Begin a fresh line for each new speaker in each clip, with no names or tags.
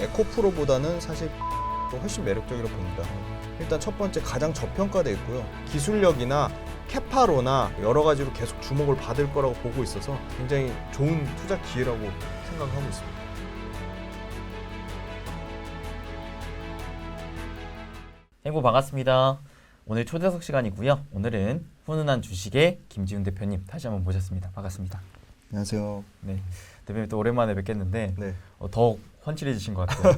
에코프로보다는 사실 훨씬 매력적이라고 봅니다. 일단 첫 번째 가장 저평가되어 있고요. 기술력이나 캐파로나 여러 가지로 계속 주목을 받을 거라고 보고 있어서 굉장히 좋은 투자 기회라고 생각하고 있습니다.
행보 반갑습니다. 오늘 초대석 시간이고요. 오늘은 훈훈한 주식의 김지훈 대표님 다시 한번 모셨습니다. 반갑습니다.
안녕하세요.
네, 대표님 또 오랜만에 뵙겠는데
네.
더 환칠해지신 것 같아요.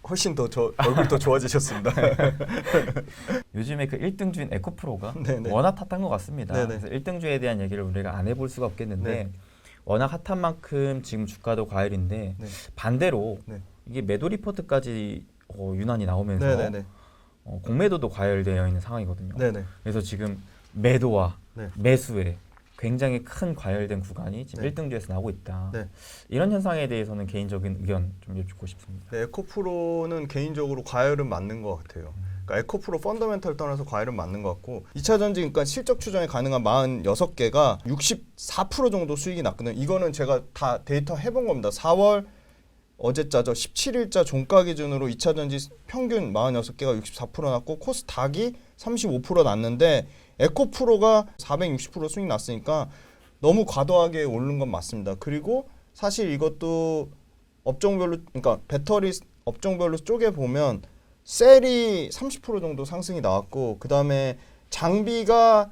훨씬 더 얼굴이 더 좋아지셨습니다.
요즘에 그 1등주인 에코프로가
네네.
워낙 핫한 것 같습니다.
네네.
그래서 1등주에 대한 얘기를 우리가 안 해볼 수가 없겠는데
네.
워낙 핫한 만큼 지금 주가도 과열인데
네.
반대로
네.
이게 매도 리포트까지 유난히 나오면서
네네네.
공매도도 과열되어 있는 상황이거든요.
네네.
그래서 지금 매도와
네.
매수에 굉장히 큰 과열된 구간이 지금
네.
1등주에서 나오고 있다.
네.
이런 현상에 대해서는 개인적인 의견 좀 여쭙고 싶습니다.
네, 에코프로는 개인적으로 과열은 맞는 것 같아요. 그러니까 에코프로 펀더멘털 떠나서 과열은 맞는 것 같고 2차 전지 그러니까 실적 추정이 가능한 46개가 64% 정도 수익이 났거든요. 이거는 제가 다 데이터 해본 겁니다. 4월 어제자죠. 17일자 종가 기준으로 2차 전지 평균 46개가 64% 났고 코스닥이 35% 났는데 에코프로가 460% 수익 났으니까 너무 과도하게 오른 건 맞습니다. 그리고 사실 이것도 업종별로 그러니까 배터리 업종별로 쪼개 보면 셀이 30% 정도 상승이 나왔고 그다음에 장비가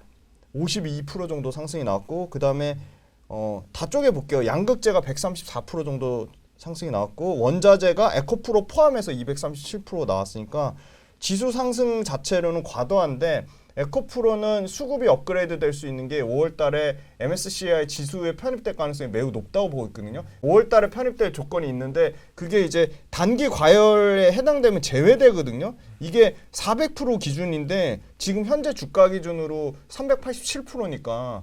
52% 정도 상승이 나왔고 그다음에 다 쪼개 볼게요. 양극재가 134% 정도 상승이 나왔고 원자재가 에코프로 포함해서 237% 나왔으니까 지수 상승 자체로는 과도한데 에코프로는 수급이 업그레이드 될 수 있는 게 5월 달에 MSCI 지수에 편입될 가능성이 매우 높다고 보고 있거든요. 5월 달에 편입될 조건이 있는데 그게 이제 단기 과열에 해당되면 제외되거든요. 이게 400% 기준인데 지금 현재 주가 기준으로 387%니까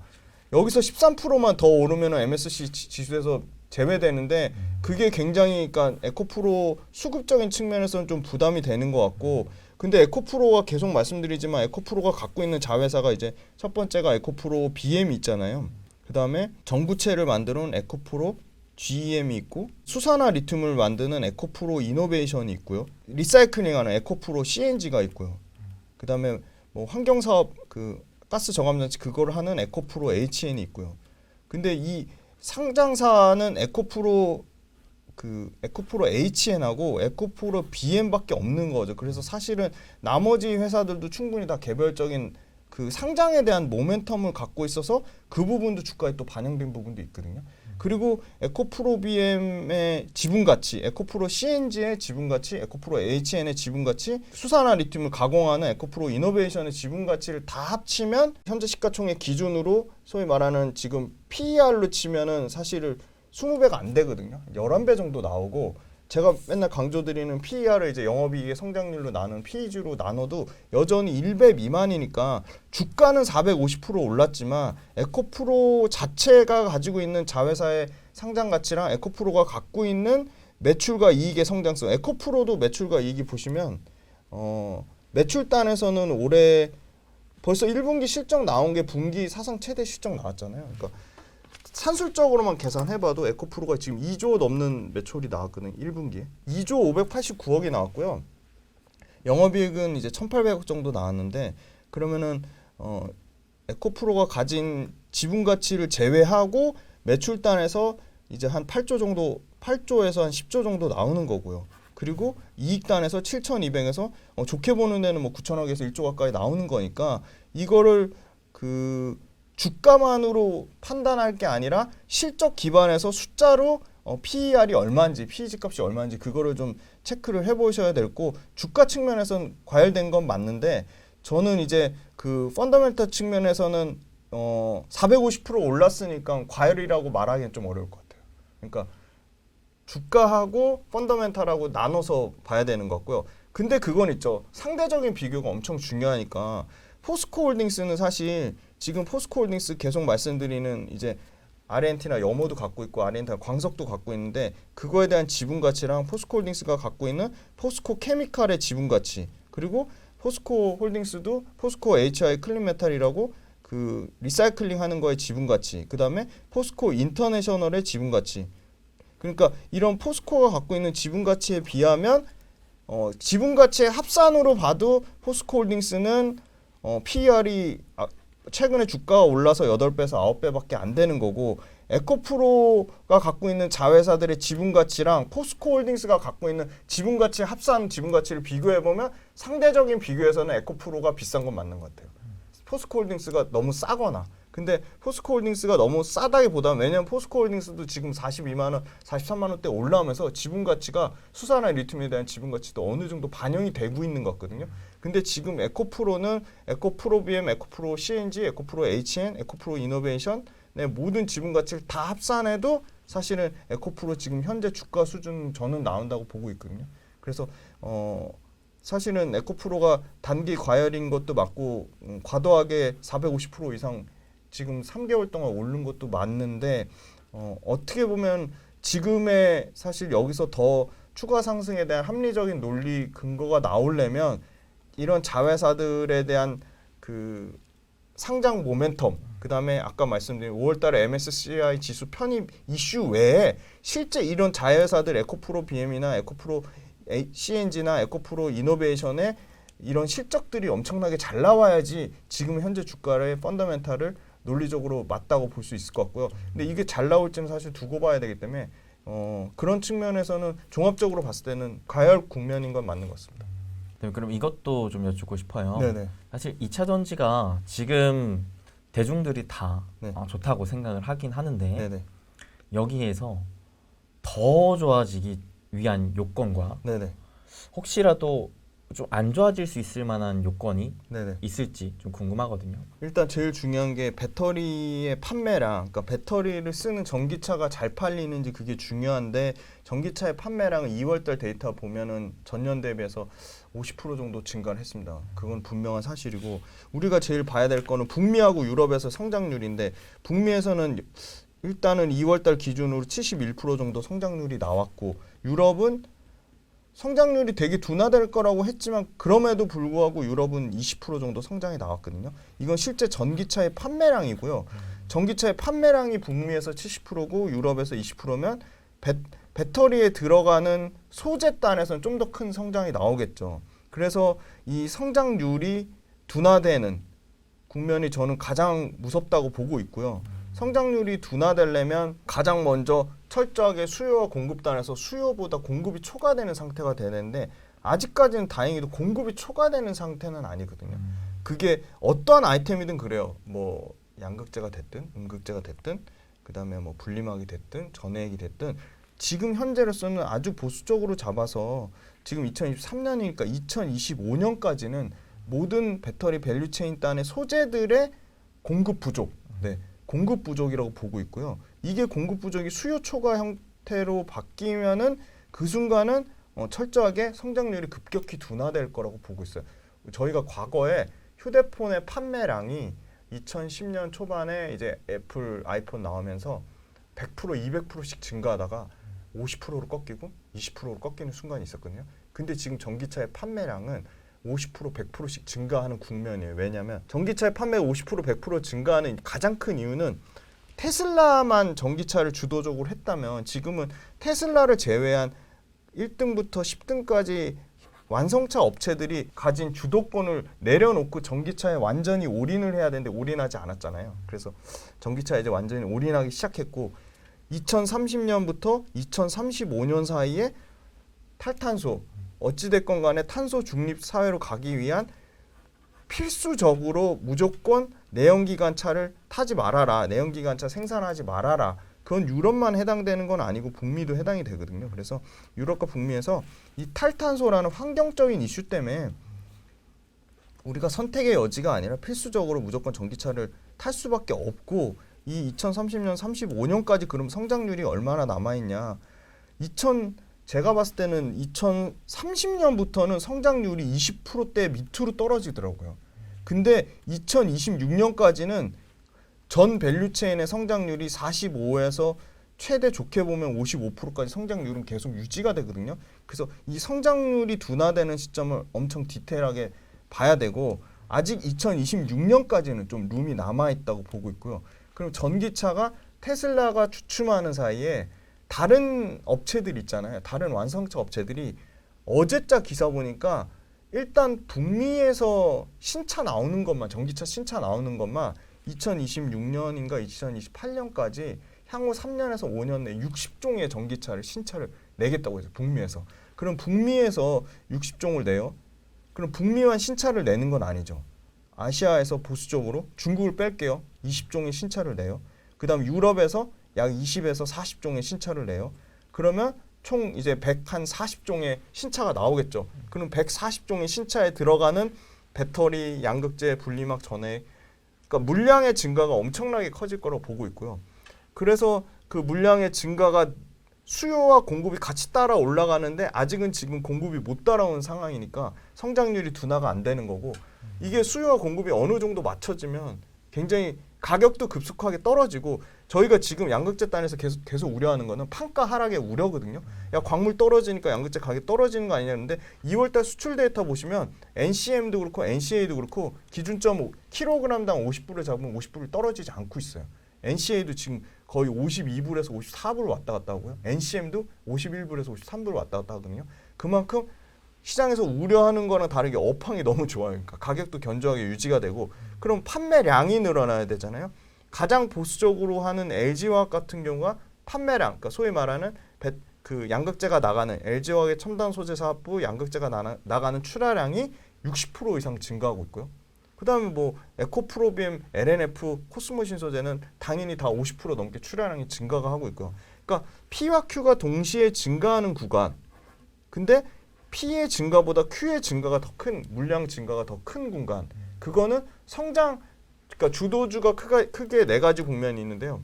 여기서 13%만 더 오르면 MSCI 지수에서 제외되는데 그게 굉장히 그러니까 에코프로 수급적인 측면에서는 좀 부담이 되는 것 같고 근데 에코프로가 계속 말씀드리지만 에코프로가 갖고 있는 자회사가 이제 첫 번째가 에코프로 BM이 있잖아요. 그다음에 전구체를 만드는 에코프로 GEM이 있고 수산화 리튬을 만드는 에코프로 이노베이션이 있고요. 리사이클링하는 에코프로 CNG가 있고요. 그다음에 뭐 환경사업 그 가스 저감장치 그걸 하는 에코프로 HN이 있고요. 근데 이 상장사는 에코프로 HN하고 에코프로 BM밖에 없는 거죠. 그래서 사실은 나머지 회사들도 충분히 다 개별적인 그 상장에 대한 모멘텀을 갖고 있어서 그 부분도 주가에 또 반영된 부분도 있거든요. 그리고 에코프로 BM의 지분 가치, 에코프로 CNG의 지분 가치, 에코프로 HN의 지분 가치, 수산화 리튬을 가공하는 에코프로 이노베이션의 지분 가치를 다 합치면 현재 시가총액 기준으로 소위 말하는 지금 PER로 치면은 사실 20배가 안 되거든요. 11배 정도 나오고 제가 맨날 강조드리는 PER을 이제 영업이익의 성장률로 나눈 PEG로 나눠도 여전히 1배 미만이니까 주가는 450% 올랐지만 에코프로 자체가 가지고 있는 자회사의 상장 가치랑 에코프로가 갖고 있는 매출과 이익의 성장성 에코프로도 매출과 이익이 보시면 매출단에서는 올해 벌써 1분기 실적 나온 게 분기 사상 최대 실적 나왔잖아요. 그러니까 산술적으로만 계산해봐도 에코프로가 지금 2조 넘는 매출이 나왔거든요. 1분기에 2조 589억이 나왔고요. 영업이익은 이제 1,800억 정도 나왔는데 그러면은 에코프로가 가진 지분 가치를 제외하고 매출단에서 이제 한 8조에서 한 10조 정도 나오는 거고요. 그리고 이익단에서 7,200에서 좋게 보는 데는 뭐 9천억에서 1조 가까이 나오는 거니까 이거를 주가만으로 판단할 게 아니라 실적 기반에서 숫자로 PER이 얼마인지, PEG 값이 얼마인지 그거를 좀 체크를 해보셔야 되고 주가 측면에서는 과열된 건 맞는데 저는 이제 그 펀더멘털 측면에서는 450% 올랐으니까 과열이라고 말하기는 좀 어려울 것 같아요. 그러니까 주가하고 펀더멘털하고 나눠서 봐야 되는 것 같고요. 근데 그건 있죠. 상대적인 비교가 엄청 중요하니까 포스코홀딩스는 사실 지금 포스코홀딩스 계속 말씀드리는 이제 아르헨티나 염호도 갖고 있고 아르헨티나 광석도 갖고 있는데 그거에 대한 지분 가치랑 포스코홀딩스가 갖고 있는 포스코 케미칼의 지분 가치 그리고 포스코홀딩스도 포스코 HI 클린메탈이라고 그 리사이클링 하는 거에 지분 가치 그다음에 포스코 인터내셔널의 지분 가치 그러니까 이런 포스코가 갖고 있는 지분 가치에 비하면 지분 가치의 합산으로 봐도 포스코홀딩스는 PER이 최근에 주가가 올라서 8배에서 9배밖에 안 되는 거고, 에코프로가 갖고 있는 자회사들의 지분 가치랑 포스코홀딩스가 갖고 있는 지분 가치 합산 지분 가치를 비교해 보면 상대적인 비교에서는 에코프로가 비싼 건 맞는 것 같아요. 포스코홀딩스가 너무 싸거나. 근데 포스코홀딩스가 너무 싸다기보다는, 왜냐면 포스코홀딩스도 지금 42만 원, 43만 원대 올라오면서 지분 가치가 수산화 리튬에 대한 지분 가치도 어느 정도 반영이 되고 있는 것 같거든요. 근데 지금 에코프로는 에코프로 BM, 에코프로 CNG, 에코프로 HN, 에코프로 이노베이션 모든 지분 가치를 다 합산해도 사실은 에코프로 지금 현재 주가 수준 저는 나온다고 보고 있거든요. 그래서 사실은 에코프로가 단기 과열인 것도 맞고 과도하게 450% 이상 지금 3개월 동안 오른 것도 맞는데, 어떻게 보면 지금의 사실 여기서 더 추가 상승에 대한 합리적인 논리 근거가 나오려면 이런 자회사들에 대한 그 상장 모멘텀, 그다음에 아까 말씀드린 5월달에 MSCI 지수 편입 이슈 외에 실제 이런 자회사들 에코프로 BM이나 에코프로 CNG나 에코프로 이노베이션의 이런 실적들이 엄청나게 잘 나와야지 지금 현재 주가의 펀더멘탈을 논리적으로 맞다고 볼 수 있을 것 같고요. 근데 이게 잘 나올지는 사실 두고 봐야 되기 때문에 그런 측면에서는 종합적으로 봤을 때는 과열 국면인 건 맞는 것 같습니다.
네, 그럼 이것도 좀 여쭙고 싶어요.
네네.
사실 2차 전지가 지금 대중들이 다
네.
좋다고 생각을 하긴 하는데,
네네.
여기에서 더 좋아지기 위한 요건과
네네.
혹시라도 좀 안 좋아질 수 있을 만한 요건이
네네.
있을지 좀 궁금하거든요.
일단 제일 중요한 게 배터리의 판매량, 그러니까 배터리를 쓰는 전기차가 잘 팔리는지 그게 중요한데, 전기차의 판매량은 2월달 데이터 보면은 전년 대비해서 50% 정도 증가를 했습니다. 그건 분명한 사실이고, 우리가 제일 봐야 될 거는 북미하고 유럽에서 성장률인데, 북미에서는 일단은 2월달 기준으로 71% 정도 성장률이 나왔고, 유럽은 성장률이 되게 둔화될 거라고 했지만 그럼에도 불구하고 유럽은 20% 정도 성장이 나왔거든요. 이건 실제 전기차의 판매량이고요. 전기차의 판매량이 북미에서 70%고 유럽에서 20%면 배터리에 들어가는 소재단에서는 좀 더 큰 성장이 나오겠죠. 그래서 이 성장률이 둔화되는 국면이 저는 가장 무섭다고 보고 있고요. 성장률이 둔화되려면 가장 먼저 철저하게 수요와 공급단에서 수요보다 공급이 초과되는 상태가 되는데, 아직까지는 다행히도 공급이 초과되는 상태는 아니거든요. 그게 어떠한 아이템이든 그래요. 뭐 양극재가 됐든 음극재가 됐든 그다음에 뭐 분리막이 됐든 전해액이 됐든 지금 현재로서는 아주 보수적으로 잡아서 지금 2023년이니까 2025년까지는 모든 배터리 밸류체인 단의 소재들의 공급 부족, 공급 부족이라고 보고 있고요. 이게 공급 부족이 수요 초과 형태로 바뀌면은 그 순간은 철저하게 성장률이 급격히 둔화될 거라고 보고 있어요. 저희가 과거에 휴대폰의 판매량이 2010년 초반에 이제 애플 아이폰 나오면서 100%, 200%씩 증가하다가 50%로 꺾이고 20%로 꺾이는 순간이 있었거든요. 근데 지금 전기차의 판매량은 50%, 100%씩 증가하는 국면이에요. 왜냐하면 전기차의 판매가 50%, 100% 증가하는 가장 큰 이유는 테슬라만 전기차를 주도적으로 했다면 지금은 테슬라를 제외한 1등부터 10등까지 완성차 업체들이 가진 주도권을 내려놓고 전기차에 완전히 올인을 해야 되는데 올인하지 않았잖아요. 그래서 전기차에 이제 완전히 올인하기 시작했고 2030년부터 2035년 사이에 탈탄소, 어찌됐건 간에 탄소 중립 사회로 가기 위한 필수적으로 무조건 내연기관차를 타지 말아라. 내연기관차 생산하지 말아라. 그건 유럽만 해당되는 건 아니고 북미도 해당이 되거든요. 그래서 유럽과 북미에서 이 탈탄소라는 환경적인 이슈 때문에 우리가 선택의 여지가 아니라 필수적으로 무조건 전기차를 탈 수밖에 없고, 이 2030년, 35년까지 그럼 성장률이 얼마나 남아있냐. 제가 봤을 때는 2030년부터는 성장률이 20%대 밑으로 떨어지더라고요. 근데 2026년까지는 전 밸류체인의 성장률이 45에서 최대 좋게 보면 55%까지 성장률은 계속 유지가 되거든요. 그래서 이 성장률이 둔화되는 시점을 엄청 디테일하게 봐야 되고, 아직 2026년까지는 좀 룸이 남아있다고 보고 있고요. 그럼 전기차가 테슬라가 주춤하는 사이에 다른 업체들 있잖아요. 다른 완성차 업체들이 어제자 기사 보니까 일단 북미에서 신차 나오는 것만, 전기차 신차 나오는 것만 2026년인가 2028년까지 향후 3년에서 5년 내에 60종의 전기차를 신차를 내겠다고 해서 북미에서. 그럼 북미에서 60종을 내요? 그럼 북미만 신차를 내는 건 아니죠. 아시아에서 보수적으로 중국을 뺄게요. 20종의 신차를 내요. 그다음 유럽에서 약 20에서 40종의 신차를 내요. 그러면 총 이제 140종의 신차가 나오겠죠. 그럼 140종의 신차에 들어가는 배터리, 양극재, 분리막, 전해, 그러니까 물량의 증가가 엄청나게 커질 거라고 보고 있고요. 그래서 그 물량의 증가가 수요와 공급이 같이 따라 올라가는데 아직은 지금 공급이 못 따라오는 상황이니까 성장률이 둔화가 안 되는 거고, 이게 수요와 공급이 어느 정도 맞춰지면 굉장히 가격도 급속하게 떨어지고, 저희가 지금 양극재 단에서 계속 우려하는 거는 판가 하락의 우려거든요. 야, 광물 떨어지니까 양극재 가격이 떨어지는 거 아니냐는데 2월달 수출 데이터 보시면 NCM도 그렇고 NCA도 그렇고 기준점 킬로그램당 50불을 잡으면 50불이 떨어지지 않고 있어요. NCA도 지금 거의 52불에서 54불 왔다 갔다 하고요. NCM도 51불에서 53불 왔다 갔다 하거든요. 그만큼 시장에서 우려하는 거랑 다르게 업황이 너무 좋아요. 그러니까 가격도 견조하게 유지가 되고, 그럼 판매량이 늘어나야 되잖아요. 가장 보수적으로 하는 LG화학 같은 경우가 판매량, 그러니까 소위 말하는 그 양극재가 나가는 LG화학의 첨단 소재 사업부 양극재가 나가는 출하량이 60% 이상 증가하고 있고요. 그다음에 뭐 에코프로비엠, LNF, 코스모 신소재는 당연히 다 50% 넘게 출하량이 증가가 하고 있고요. 그러니까 P와 Q가 동시에 증가하는 구간. 근데 P의 증가보다 Q의 증가가 더 큰, 물량 증가가 더 큰 구간. 그거는 성장, 그러니까 주도주가 크게 네 가지 국면이 있는데요.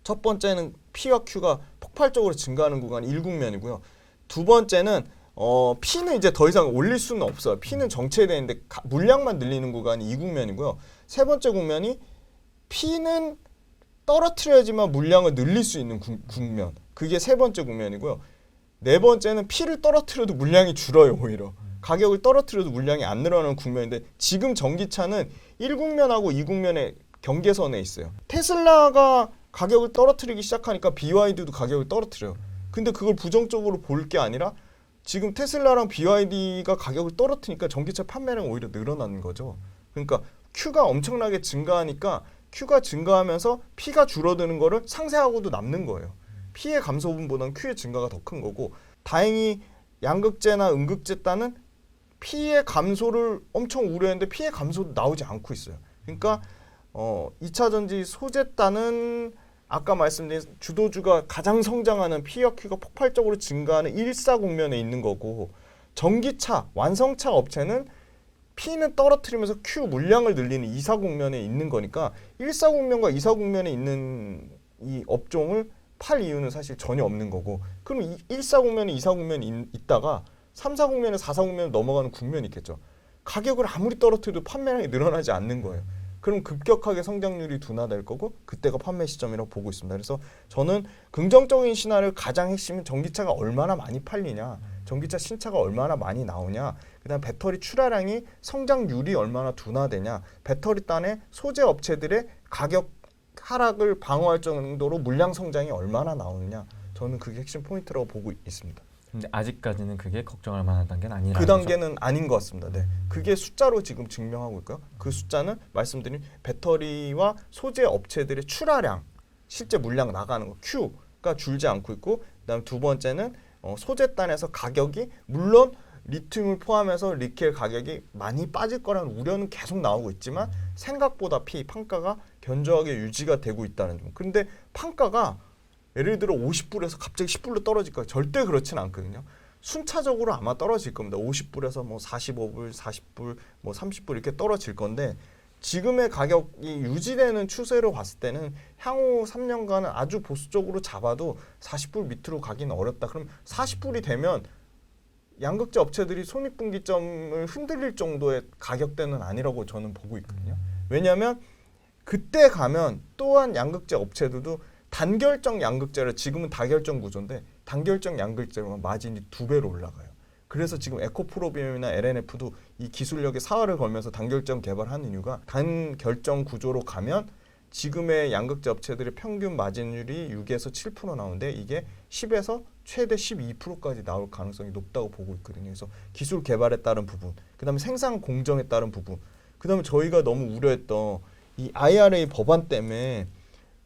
첫 번째는 P와 Q가 폭발적으로 증가하는 구간이 1국면이고요. 두 번째는 P는 이제 더 이상 올릴 수는 없어요. P는 정체되어 있는데 물량만 늘리는 구간이 2국면이고요. 세 번째 국면이 P는 떨어뜨려야지만 물량을 늘릴 수 있는 국면. 그게 세 번째 국면이고요. 네 번째는 P를 떨어뜨려도 물량이 줄어요. 오히려 가격을 떨어뜨려도 물량이 안 늘어나는 국면인데, 지금 전기차는 1국면하고 2국면의 경계선에 있어요. 테슬라가 가격을 떨어뜨리기 시작하니까 BYD도 가격을 떨어뜨려요. 근데 그걸 부정적으로 볼 게 아니라 지금 테슬라랑 BYD가 가격을 떨어뜨리니까 전기차 판매량이 오히려 늘어나는 거죠. 그러니까 Q가 엄청나게 증가하니까 Q가 증가하면서 P가 줄어드는 거를 상쇄하고도 남는 거예요. P의 감소분보다는 Q의 증가가 더 큰 거고, 다행히 양극재나 음극재단은 P의 감소를 엄청 우려했는데 P의 감소도 나오지 않고 있어요. 그러니까 2차 전지 소재단은 아까 말씀드린 주도주가 가장 성장하는 P와 Q가 폭발적으로 증가하는 1사국면에 있는 거고, 전기차, 완성차 업체는 P는 떨어뜨리면서 Q 물량을 늘리는 2사국면에 있는 거니까 1사국면과 2사국면에 있는 이 업종을 팔 이유는 사실 전혀 없는 거고, 그럼 1사국면에 2사국면이 있다가 3사국면에 4사국면에 넘어가는 국면이 있겠죠. 가격을 아무리 떨어뜨려도 판매량이 늘어나지 않는 거예요. 그럼 급격하게 성장률이 둔화될 거고, 그때가 판매 시점이라고 보고 있습니다. 그래서 저는 긍정적인 시나리오 가장 핵심은 전기차가 얼마나 많이 팔리냐, 전기차 신차가 얼마나 많이 나오냐, 그다음 배터리 출하량이 성장률이 얼마나 둔화되냐, 배터리 단의 소재 업체들의 가격 하락을 방어할 정도로 물량 성장이 얼마나 나오느냐, 저는 그게 핵심 포인트라고 보고 있습니다.
근데 아직까지는 그게 걱정할 만한 단계는 아니라.
그 단계는 아닌 것 같습니다. 네, 그게 숫자로 지금 증명하고 있고요. 그 숫자는 말씀드린 배터리와 소재 업체들의 출하량, 실제 물량 나가는 거 Q가 줄지 않고 있고, 그다음 두 번째는 소재단에서 가격이 물론 리튬을 포함해서 니켈 가격이 많이 빠질 거라는 우려는 계속 나오고 있지만 생각보다 판가가 견조하게 유지가 되고 있다는 점. 그런데 판가가 예를 들어 50불에서 갑자기 10불로 떨어질까? 절대 그렇지는 않거든요. 순차적으로 아마 떨어질 겁니다. 50불에서 뭐 45불, 40불, 뭐 30불 이렇게 떨어질 건데, 지금의 가격이 유지되는 추세로 봤을 때는 향후 3년간은 아주 보수적으로 잡아도 40불 밑으로 가기는 어렵다. 그럼 40불이 되면 양극재 업체들이 손익분기점을 흔들릴 정도의 가격대는 아니라고 저는 보고 있거든요. 왜냐하면 그때 가면 또한 양극재 업체들도 단결정 양극재를, 지금은 다결정 구조인데 단결정 양극재로만 마진이 2배로 올라가요. 그래서 지금 에코프로비움이나 LNF도 이 기술력의 사활을 걸면서 단결정 개발하는 이유가 단결정 구조로 가면 지금의 양극재 업체들의 평균 마진율이 6에서 7% 나오는데 이게 10에서 최대 12%까지 나올 가능성이 높다고 보고 있거든요. 그래서 기술 개발에 따른 부분, 그다음에 생산 공정에 따른 부분, 그다음에 저희가 너무 우려했던 이 IRA 법안 때문에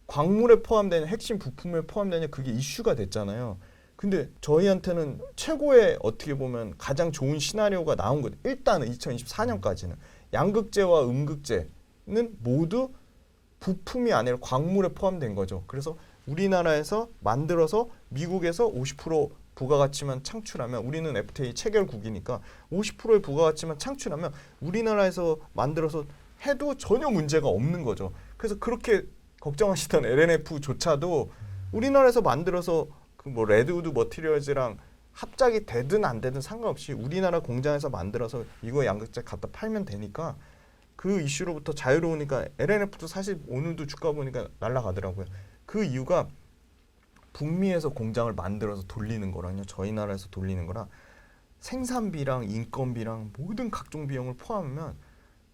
광물에 포함되는 핵심 부품에 포함되는 그게 이슈가 됐잖아요. 근데 저희한테는 최고의 어떻게 보면 가장 좋은 시나리오가 나온 거예요. 일단은 2024년까지는 양극재와 음극재는 모두 부품이 아니라 광물에 포함된 거죠. 그래서 우리나라에서 만들어서 미국에서 50% 부가가치만 창출하면, 우리는 FTA 체결국이니까 50%의 부가가치만 창출하면 우리나라에서 만들어서 해도 전혀 문제가 없는 거죠. 그래서 그렇게 걱정하시던 LNF조차도 우리나라에서 만들어서 그 뭐 레드우드 머티리얼즈랑 합작이 되든 안 되든 상관없이 우리나라 공장에서 만들어서 이거 양극재 갖다 팔면 되니까 그 이슈로부터 자유로우니까 LNF도 사실 오늘도 주가 보니까 날아가더라고요. 그 이유가 북미에서 공장을 만들어서 돌리는 거랑요, 저희 나라에서 돌리는 거랑 생산비랑 인건비랑 모든 각종 비용을 포함하면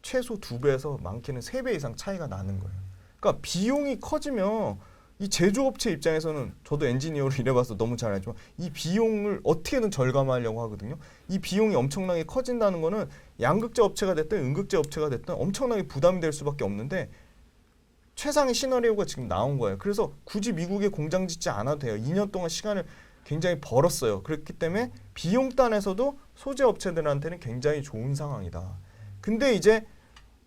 최소 2배에서 많게는 3배 이상 차이가 나는 거예요. 그러니까 비용이 커지면 이 제조업체 입장에서는, 저도 엔지니어로 일해봐서 너무 잘 알지만 이 비용을 어떻게든 절감하려고 하거든요. 이 비용이 엄청나게 커진다는 거는 양극재 업체가 됐든 음극재 업체가 됐든 엄청나게 부담이 될 수밖에 없는데 최상의 시나리오가 지금 나온 거예요. 그래서 굳이 미국에 공장 짓지 않아도 돼요. 2년 동안 시간을 굉장히 벌었어요. 그렇기 때문에 비용단에서도 소재 업체들한테는 굉장히 좋은 상황이다. 근데 이제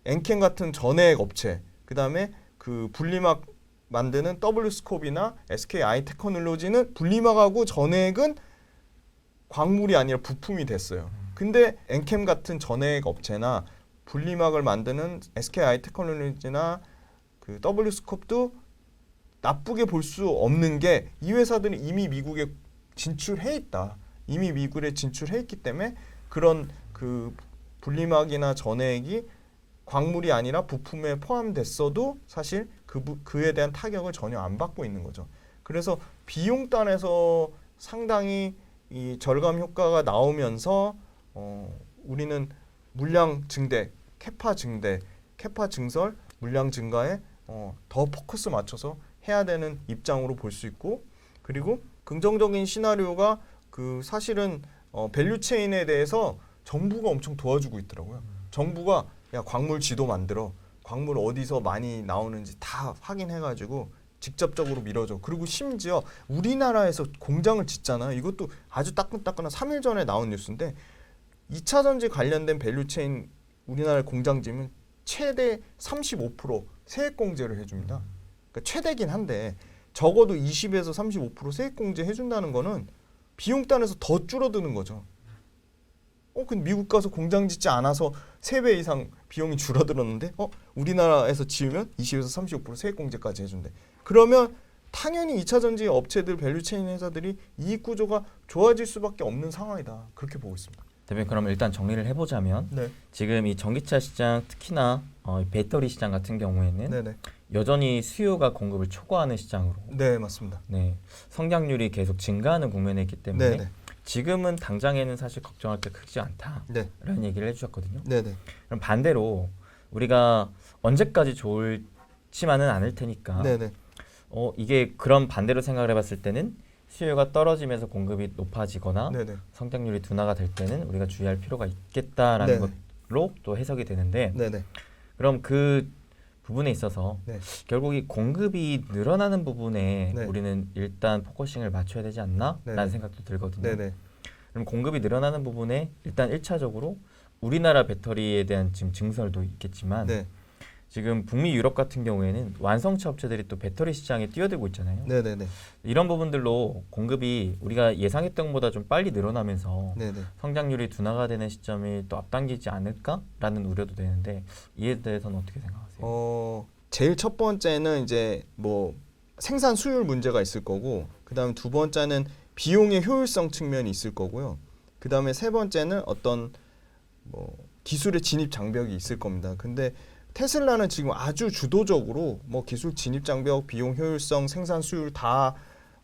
엔캠 같은 전해액 업체, 그 다음에 그 분리막 만드는 W스콥이나 SK 아이테크놀로지는 분리막하고 전해액은 광물이 아니라 부품이 됐어요. 근데 엔캠 같은 전해액 업체나 분리막을 만드는 SK 아이테크놀로지나 그 W스콥도 나쁘게 볼 수 없는 게 이 회사들은 이미 미국에 진출해 있다. 이미 미국에 진출해 있기 때문에 그런 그 분리막이나 전해액이 광물이 아니라 부품에 포함됐어도 사실 그에 대한 타격을 전혀 안 받고 있는 거죠. 그래서 비용단에서 상당히 이 절감 효과가 나오면서 우리는 물량 증대, 캐파 증대, 캐파 증설, 물량 증가에 더 포커스 맞춰서 해야 되는 입장으로 볼 수 있고, 그리고 긍정적인 시나리오가 그 사실은 밸류 체인에 대해서 정부가 엄청 도와주고 있더라고요. 정부가 야, 광물 지도 만들어, 광물 어디서 많이 나오는지 다 확인해가지고 직접적으로 밀어줘. 그리고 심지어 우리나라에서 공장을 짓잖아요. 이것도 아주 따끈따끈한 3일 전에 나온 뉴스인데 2차 전지 관련된 밸류체인 우리나라 공장 지면 최대 35% 세액 공제를 해줍니다. 그러니까 최대긴 한데 적어도 20에서 35% 세액 공제 해준다는 거는 비용단에서 더 줄어드는 거죠. 근데 미국 가서 공장 짓지 않아서 3배 이상 비용이 줄어들었는데 우리나라에서 지으면 20에서 35% 세액 공제까지 해준대. 그러면 당연히 2차 전지 업체들, 밸류체인 회사들이 이익 구조가 좋아질 수밖에 없는 상황이다. 그렇게 보고 있습니다.
대표님, 그럼 일단 정리를 해보자면
네.
지금 이 전기차 시장, 특히나 배터리 시장 같은 경우에는
네네.
여전히 수요가 공급을 초과하는 시장으로,
네, 맞습니다.
네, 성장률이 계속 증가하는 국면에 있기 때문에
네네.
지금은 당장에는 사실 걱정할 게 크지 않다라는
네.
얘기를 해주셨거든요.
네네.
그럼 반대로 우리가 언제까지 좋지만은 않을 테니까
네네.
이게 그런 반대로 생각을 해봤을 때는 수요가 떨어지면서 공급이 높아지거나
네네.
성장률이 둔화가 될 때는 우리가 주의할 필요가 있겠다라는
네네.
것로 또 해석이 되는데,
네네.
그럼 그 부분에 있어서
네.
결국 이 공급이 늘어나는 부분에
네.
우리는 일단 포커싱을 맞춰야 되지 않나?
네네.
라는 생각도 들거든요.
네네.
그럼 공급이 늘어나는 부분에 일단 1차적으로 우리나라 배터리에 대한 지금 증설도 있겠지만
네.
지금 북미 유럽 같은 경우에는 완성차 업체들이 또 배터리 시장에 뛰어들고 있잖아요.
네네네.
이런 부분들로 공급이 우리가 예상했던 것보다 좀 빨리 늘어나면서
네네.
성장률이 둔화가 되는 시점이 또 앞당기지 않을까라는 우려도 되는데, 이에 대해서는 어떻게 생각하세요?
제일 첫 번째는 이제 뭐 생산 수율 문제가 있을 거고, 그다음에 두 번째는 비용의 효율성 측면이 있을 거고요. 그다음에 세 번째는 어떤 뭐 기술의 진입 장벽이 있을 겁니다. 근데 테슬라는 지금 아주 주도적으로 뭐 기술 진입 장벽, 비용 효율성, 생산 수율 다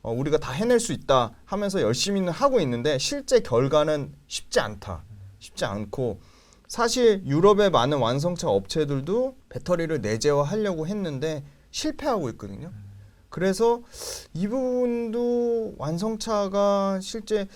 우리가 다 해낼 수 있다 하면서 열심히는 하고 있는데 실제 결과는 쉽지 않다. 쉽지 않고, 사실 유럽의 많은 완성차 업체들도 배터리를 내재화하려고 했는데 실패하고 있거든요. 그래서 이 부분도 완성차가 실제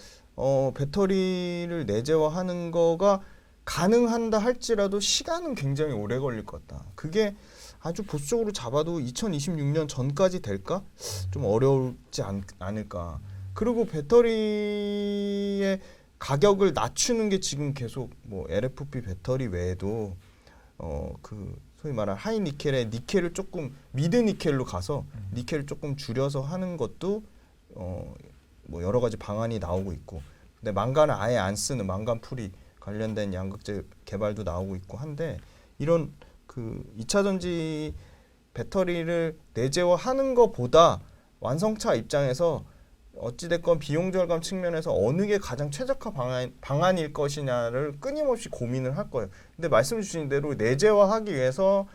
배터리를 내재화하는 거가 가능한다 할지라도 시간은 굉장히 오래 걸릴 것 같다. 그게 아주 보수적으로 잡아도 2026년 전까지 될까? 좀 어려울지 않을까. 그리고 배터리의 가격을 낮추는 게 지금 계속 뭐 LFP 배터리 외에도 그 소위 말하는 하이 니켈에 니켈을 조금 미드 니켈로 가서 니켈을 조금 줄여서 하는 것도 뭐 여러 가지 방안이 나오고 있고, 근데 망간을 아예 안 쓰는 망간 풀이 관련된 양극재 개발도 나오고 있고 한데, 이런 그 2차 전지 배터리를 내재화하는 것보다 완성차 입장에서 어찌됐건 비용 절감 측면에서 어느 게 가장 최적화 방안일 것이냐를 끊임없이 고민을 할 거예요. 근데 말씀 주신 대로 내재화하기 위해서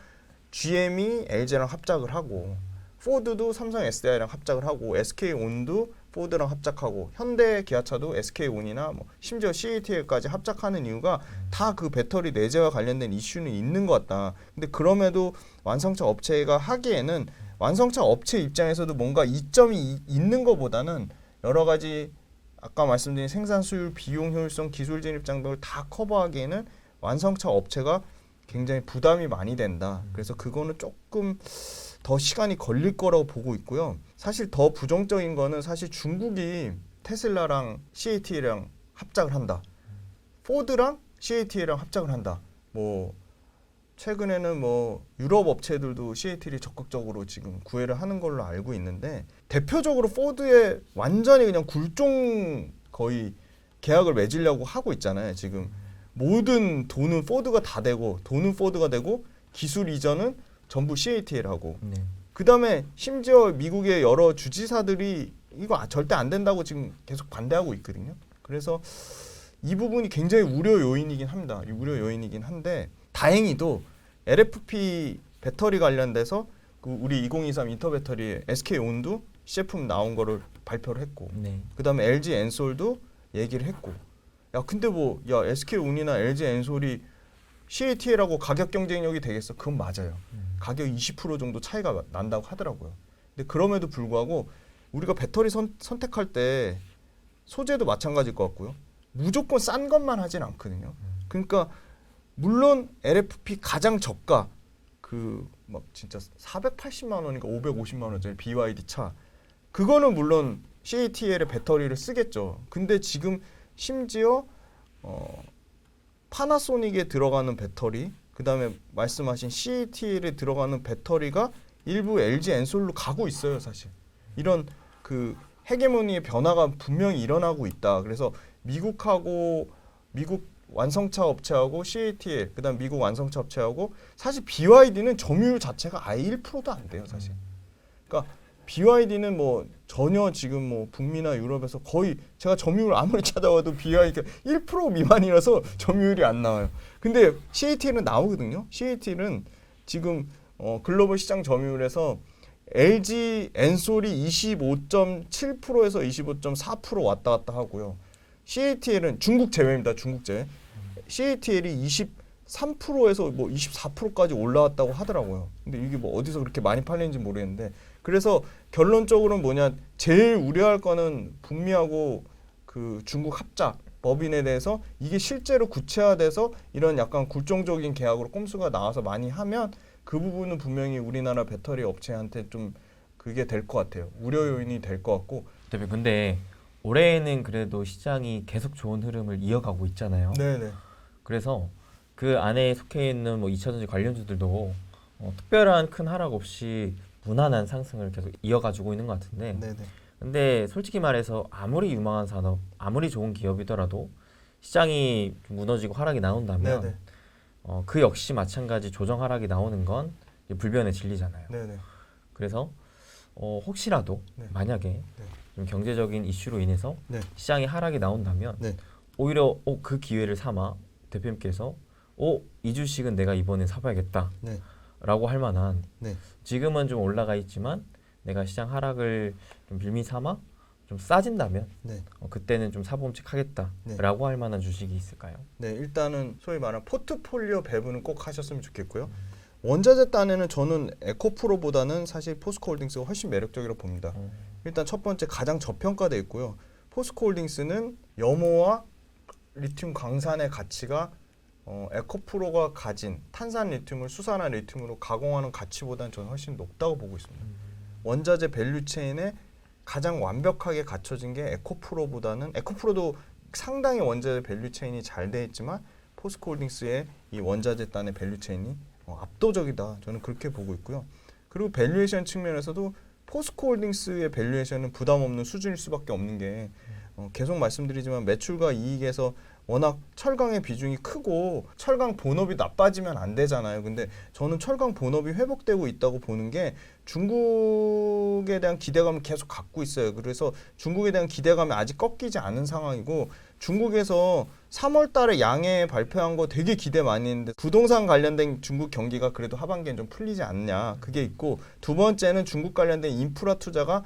GM이 LG랑 합작을 하고, 포드도 삼성 SDI랑 합작을 하고, SK온도 포드랑 합작하고, 현대 기아차도 SK온이나 뭐 심지어 CATL까지 합작하는 이유가 다 그 배터리 내재화 관련된 이슈는 있는 것 같다. 근데 그럼에도 완성차 업체가 하기에는 완성차 업체 입장에서도 뭔가 이점이 있는 것보다는 여러 가지 아까 말씀드린 생산 수율, 비용 효율성, 기술 진입 장벽을 다 커버하기에는 완성차 업체가 굉장히 부담이 많이 된다. 그래서 그거는 조금 더 시간이 걸릴 거라고 보고 있고요. 사실 더 부정적인 거는 사실 중국이 테슬라랑 CATL이랑 합작을 한다. 포드랑 CATL이랑 합작을 한다. 뭐 최근에는 뭐 유럽 업체들도 CATL이 적극적으로 지금 구애를 하는 걸로 알고 있는데, 대표적으로 포드에 완전히 그냥 굴종 거의 계약을 맺으려고 하고 있잖아요. 지금 모든 돈은 포드가 다 되고, 돈은 포드가 되고, 기술 이전은 전부 CATL하고.
네.
그다음에 심지어 미국의 여러 주지사들이 이거 절대 안 된다고 지금 계속 반대하고 있거든요. 그래서 이 부분이 굉장히 우려 요인이긴 합니다. 우려 요인이긴 한데, 다행히도 LFP 배터리 관련돼서 그 우리 2023 인터 배터리 SK온도 시제품 나온 거를 발표를 했고,
네.
그다음에 LG 엔솔도 얘기를 했고, 야 근데 뭐 야 SK온이나 LG 엔솔이 CATL하고 가격 경쟁력이 되겠어? 그건 맞아요. 가격 20% 정도 차이가 난다고 하더라고요. 근데 그럼에도 불구하고 우리가 배터리 선택할 때 소재도 마찬가지일 것 같고요. 무조건 싼 것만 하진 않거든요. 그러니까 물론 LFP 가장 저가 그 막 진짜 480만 원인가 550만 원짜리 BYD 차, 그거는 물론 CATL의 배터리를 쓰겠죠. 근데 지금 심지어 파나소닉에 들어가는 배터리, 그다음에 말씀하신 CATL에 들어가는 배터리가 일부 LG 엔솔로 가고 있어요, 사실. 이런 그 헤게모니의 변화가 분명히 일어나고 있다. 그래서 미국 완성차 업체하고 CATL, 그다음 미국 완성차 업체하고, 사실 BYD는 점유율 자체가 아예 1%도 안 돼요, 사실. 그러니까 BYD는 뭐 전혀 지금 뭐 북미나 유럽에서 거의 제가 점유율 아무리 찾아와도 BYD가 1% 미만이라서 점유율이 안 나와요. 근데 CATL은 나오거든요. CATL은 지금 글로벌 시장 점유율에서 LG 엔솔이 25.7%에서 25.4% 왔다 갔다 하고요. CATL은 중국 제외입니다. 중국 제외. CATL이 23%에서 뭐 24%까지 올라왔다고 하더라고요. 근데 이게 뭐 어디서 그렇게 많이 팔리는지 모르겠는데, 그래서 결론적으로는 뭐냐, 제일 우려할 거는 북미하고 그 중국 합작 법인에 대해서 이게 실제로 구체화돼서 이런 약간 굴종적인 계약으로 꼼수가 나와서 많이 하면 그 부분은 분명히 우리나라 배터리 업체한테 좀 그게 될 것 같아요. 우려 요인이 될 것 같고.
대표, 근데 올해는 그래도 시장이 계속 좋은 흐름을 이어가고 있잖아요.
네네.
그래서 그 안에 속해 있는 뭐 2차전지 관련주들도 특별한 큰 하락 없이 무난한 상승을 계속 이어가지고 있는 것 같은데,
네네.
근데 솔직히 말해서 아무리 유망한 산업, 아무리 좋은 기업이더라도 시장이 좀 무너지고 하락이 나온다면
네네.
그 역시 마찬가지 조정 하락이 나오는 건 불변의 진리잖아요.
네네.
그래서 혹시라도
네.
만약에
네.
좀 경제적인 이슈로 인해서
네.
시장이 하락이 나온다면
네.
오히려 그 기회를 삼아 대표님께서 이 주식은 내가 이번에 사봐야겠다
네.
라고 할 만한,
네.
지금은 좀 올라가 있지만 내가 시장 하락을 좀 빌미 삼아 좀 싸진다면
네.
그때는 좀 사봄직하겠다
네.
라고 할 만한 주식이 있을까요?
네, 일단은 소위 말하는 포트폴리오 배분은 꼭 하셨으면 좋겠고요. 원자재 딴에는 저는 에코프로보다는 사실 포스코홀딩스가 훨씬 매력적이라고 봅니다. 일단 첫 번째 가장 저평가돼 있고요. 포스코홀딩스는 염호와 리튬 광산의 가치가 에코프로가 가진 탄산 리튬을 수산화 리튬으로 가공하는 가치보다는 저는 훨씬 높다고 보고 있습니다. 원자재 밸류체인에 가장 완벽하게 갖춰진 게 에코프로보다는, 에코프로도 상당히 원자재 밸류체인이 잘 돼 있지만 포스코홀딩스의 이 원자재 단의 밸류체인이 압도적이다. 저는 그렇게 보고 있고요. 그리고 밸류에이션 측면에서도 포스코홀딩스의 밸류에이션은 부담 없는 수준일 수밖에 없는 게 계속 말씀드리지만 매출과 이익에서 워낙 철강의 비중이 크고 철강 본업이 나빠지면 안 되잖아요. 근데 저는 철강 본업이 회복되고 있다고 보는 게 중국에 대한 기대감을 계속 갖고 있어요. 그래서 중국에 대한 기대감이 아직 꺾이지 않은 상황이고, 중국에서 3월 달에 양해 발표한 거 되게 기대 많이 했는데 부동산 관련된 중국 경기가 그래도 하반기엔 좀 풀리지 않냐, 그게 있고, 두 번째는 중국 관련된 인프라 투자가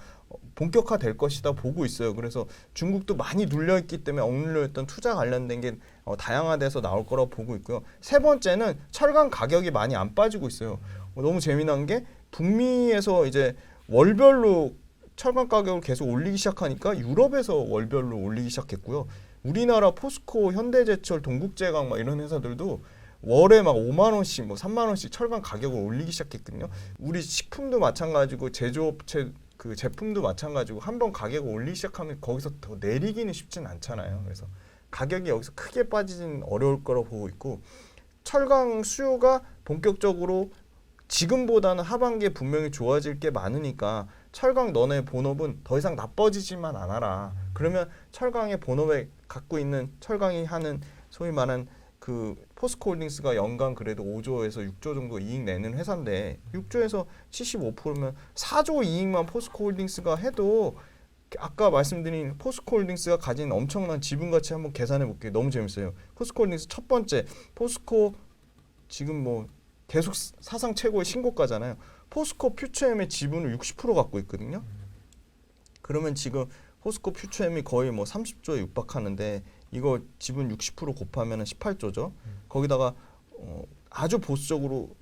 본격화될 것이다 보고 있어요. 그래서 중국도 많이 눌려있기 때문에 억눌려있던 투자 관련된 게 다양화돼서 나올 거라고 보고 있고요. 세 번째는 철강 가격이 많이 안 빠지고 있어요. 너무 재미난 게 북미에서 이제 월별로 철강 가격을 계속 올리기 시작하니까 유럽에서 월별로 올리기 시작했고요. 우리나라 포스코, 현대제철, 동국제강 막 이런 회사들도 월에 막 5만 원씩, 뭐 3만 원씩 철강 가격을 올리기 시작했거든요. 우리 식품도 마찬가지고 제조업체 그 제품도 마찬가지고 한번 가격을 올리기 시작하면 거기서 더 내리기는 쉽진 않잖아요. 그래서 가격이 여기서 크게 빠지진 어려울 거라고 보고 있고, 철강 수요가 본격적으로 지금보다는 하반기에 분명히 좋아질 게 많으니까 철강 너네 본업은 더 이상 나빠지지만 않아라. 그러면 철강의 본업에 갖고 있는 철강이 하는 소위 말하는 그 포스코홀딩스가 연간 그래도 5조에서 6조 정도 이익 내는 회사인데 6조에서 75%면 4조 이익만 포스코홀딩스가 해도, 아까 말씀드린 포스코홀딩스가 가진 엄청난 지분 가치 한번 계산해 볼게요. 너무 재밌어요. 포스코홀딩스 첫 번째, 포스코 지금 뭐 계속 사상 최고의 신고가잖아요. 포스코 퓨처엠의 지분을 60% 갖고 있거든요. 그러면 지금 포스코 퓨처엠이 거의 뭐 30조에 육박하는데 이거 지분 60% 곱하면 18조죠. 거기다가 아주 보수적으로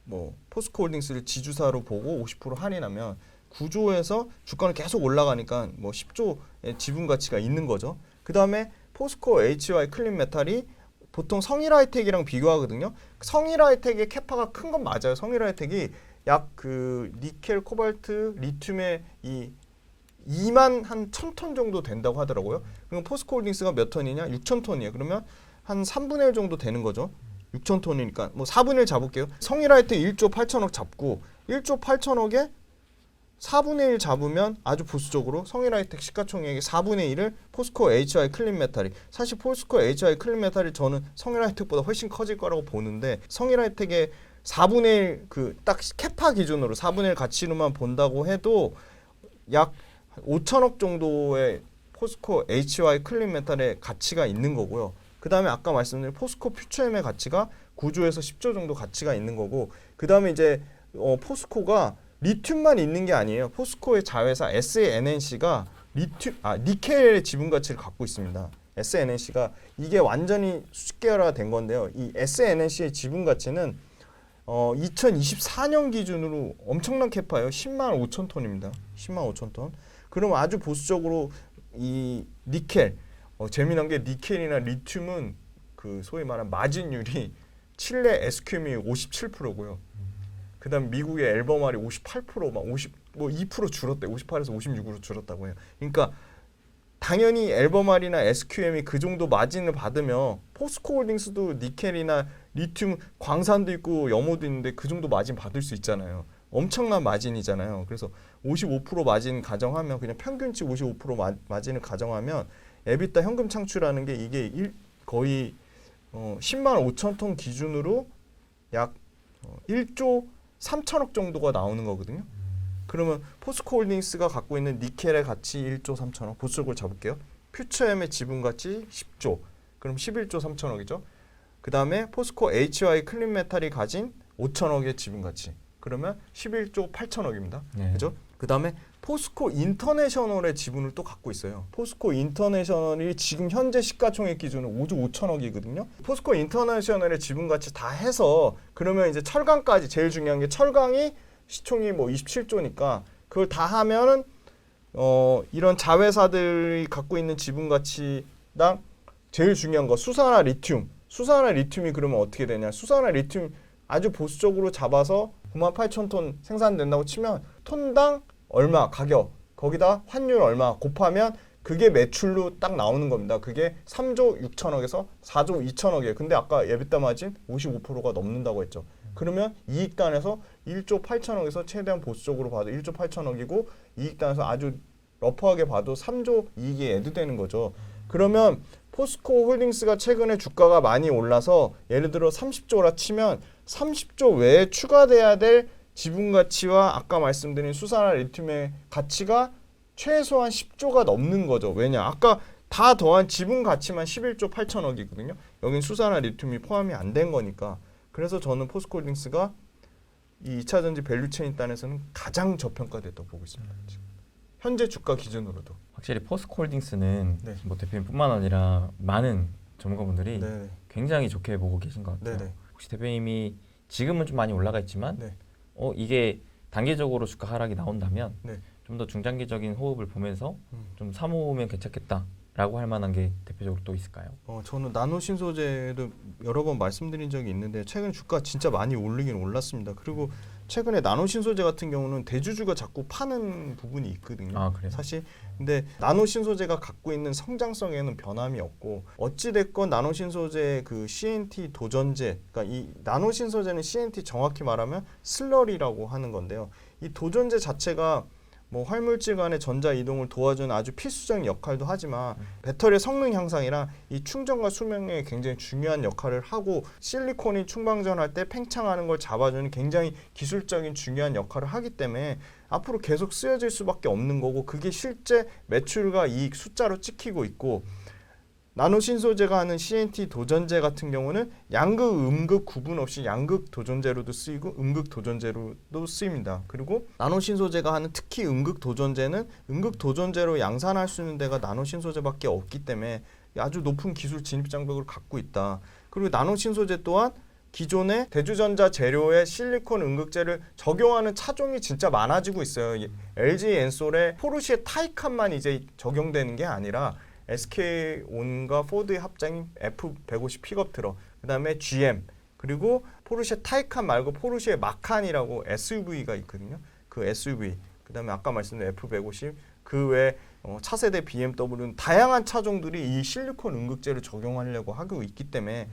뭐 포스코홀딩스를 지주사로 보고 50% 할인하면 9조에서 주가는 계속 올라가니까 뭐 10조의 지분 가치가 있는 거죠. 그 다음에 포스코 HY 클린메탈이 보통 성일하이텍이랑 비교하거든요. 성일하이텍의 캐파가 큰 건 맞아요. 성일하이텍이 약 그 니켈, 코발트, 리튬의 이 2만 한 1,000톤 정도 된다고 하더라고요. 그럼 포스코홀딩스가 몇 톤이냐? 6,000톤이에요. 그러면 한 3분의 1 정도 되는 거죠. 6,000톤이니까 뭐 4분의 1 잡을게요. 성일하이텍 1조 8천억 잡고 1조 8천억에 4분의 1 잡으면 아주 보수적으로 성일하이텍 시가총액의 4분의 1을 포스코 HY 클린메탈이, 사실 포스코 HY 클린메탈이 저는 성일하이텍보다 훨씬 커질 거라고 보는데, 성일하이텍의 4분의 1 그 딱 캐파 기준으로 4분의 1 가치로만 본다고 해도 약 5천억 정도의 포스코 HY 클린메탈의 가치가 있는 거고요. 그 다음에 아까 말씀드린 포스코 퓨처엠의 가치가 9조에서 10조 정도 가치가 있는 거고, 그 다음에 이제 포스코가 리튬만 있는 게 아니에요. 포스코의 자회사 SNNC가 니켈의 지분 가치를 갖고 있습니다. SNNC가 이게 완전히 수직 계열화된 건데요. 이 SNNC의 지분 가치는 2024년 기준으로 엄청난 캐파예요. 10만 5천 톤입니다. 10만 5천 톤. 그럼 아주 보수적으로 이 니켈, 재미난 게 니켈이나 리튬은 그 소위 말하는 마진율이 칠레 SQM이 57%고요. 그다음 미국의 앨범알이 58%막 2% 줄었대. 58에서 56으로 줄었다고 해요. 그러니까 당연히 앨범알이나 SQM이 그 정도 마진을 받으면 포스코홀딩스도 니켈이나 리튬 광산도 있고 염호도 있는데 그 정도 마진 받을 수 있잖아요. 엄청난 마진이잖아요. 그래서 55% 마진 가정하면, 그냥 평균치 55% 마진을 가정하면 에비타 현금 창출하는 게 이게 거의 10만 5천 톤 기준으로 약 1조 3천억 정도가 나오는 거거든요. 그러면 포스코홀딩스가 갖고 있는 니켈의 가치 1조 3천억, 보수적으로 잡을게요. 퓨처엠의 지분 가치 10조, 그럼 11조 3천억이죠. 그 다음에 포스코 HY 클린메탈이 가진 5천억의 지분 가치, 그러면 11조 8천억입니다.
네.
그죠? 그다음에 포스코 인터내셔널의 지분을 또 갖고 있어요. 포스코 인터내셔널이 지금 현재 시가총액 기준으로 5조 5천억이거든요. 포스코 인터내셔널의 지분 가치 다 해서 그러면 이제 철강까지 제일 중요한 게 철강이 시총이 뭐 27조니까 그걸 다 하면은 이런 자회사들이 갖고 있는 지분 가치당 제일 중요한 거 수산화 리튬. 수산화 리튬이 그러면 어떻게 되냐? 수산화 리튬 아주 보수적으로 잡아서 98,000톤 생산된다고 치면 톤당 얼마 가격 거기다 환율 얼마 곱하면 그게 매출로 딱 나오는 겁니다. 그게 3조 6천억에서 4조 2천억이에요. 근데 아까 예비타 마진 55%가 넘는다고 했죠. 그러면 이익단에서 1조 8천억에서 최대한 보수적으로 봐도 1조 8천억이고 이익단에서 아주 러프하게 봐도 3조 이익이 애드되는 거죠. 그러면 포스코 홀딩스가 최근에 주가가 많이 올라서 예를 들어 30조라 치면 30조 외에 추가돼야 될 지분 가치와 아까 말씀드린 수산화 리튬의 가치가 최소한 10조가 넘는 거죠. 왜냐? 아까 다 더한 지분 가치만 11조 8천억이거든요. 여긴 수산화 리튬이 포함이 안 된 거니까. 그래서 저는 포스코 홀딩스가 이 2차 전지 밸류체인 단에서는 가장 저평가됐다고 보고 있습니다. 지금. 현재 주가 기준으로도.
확실히 포스코홀딩스는
네.
뭐 대표님뿐만 아니라 많은 전문가분들이
네.
굉장히 좋게 보고 계신 것 같아요.
네.
혹시 대표님이 지금은 좀 많이 올라가 있지만
네.
이게 단계적으로 주가 하락이 나온다면
네.
좀 더 중장기적인 호흡을 보면서
음.
좀 사모으면 괜찮겠다라고 할 만한 게 대표적으로 또 있을까요?
저는 나노 신소재도 여러 번 말씀드린 적이 있는데 최근 주가 진짜 많이 올리긴 올랐습니다. 그리고 최근에 나노 신소재 같은 경우는 대주주가 자꾸 파는 부분이 있거든요.
아, 그래요?
사실 근데 나노 신소재가 갖고 있는 성장성에는 변함이 없고 어찌 됐건 나노 신소재 그 CNT 도전제, 그러니까 이 나노 신소재는 CNT 정확히 말하면 슬러리라고 하는 건데요. 이 도전제 자체가 뭐 활물질 간의 전자 이동을 도와주는 아주 필수적인 역할도 하지만 배터리의 성능 향상이랑 이 충전과 수명에 굉장히 중요한 역할을 하고 실리콘이 충방전할 때 팽창하는 걸 잡아주는 굉장히 기술적인 중요한 역할을 하기 때문에 앞으로 계속 쓰여질 수밖에 없는 거고 그게 실제 매출과 이익 숫자로 찍히고 있고 나노 신소재가 하는 CNT 도전제 같은 경우는 양극, 음극 구분 없이 양극 도전제로도 쓰이고 음극 도전제로도 쓰입니다. 그리고 나노 신소재가 하는 특히 음극 도전제는 음극 도전제로 양산할 수 있는 데가 나노 신소재밖에 없기 때문에 아주 높은 기술 진입 장벽을 갖고 있다. 그리고 나노 신소재 또한 기존의 대주전자 재료에 실리콘 음극재를 적용하는 차종이 진짜 많아지고 있어요. LG 엔솔의 포르쉐 타이칸만 이제 적용되는 게 아니라 SK온과 포드의 합작인 F150 픽업 트럭, 그다음에 GM, 그리고 포르쉐 타이칸 말고 포르쉐 마칸이라고 SUV가 있거든요. 그 SUV, 그다음에 아까 말씀드린 F150, 그 외 차세대 BMW는 다양한 차종들이 이 실리콘 음극재를 적용하려고 하고 있기 때문에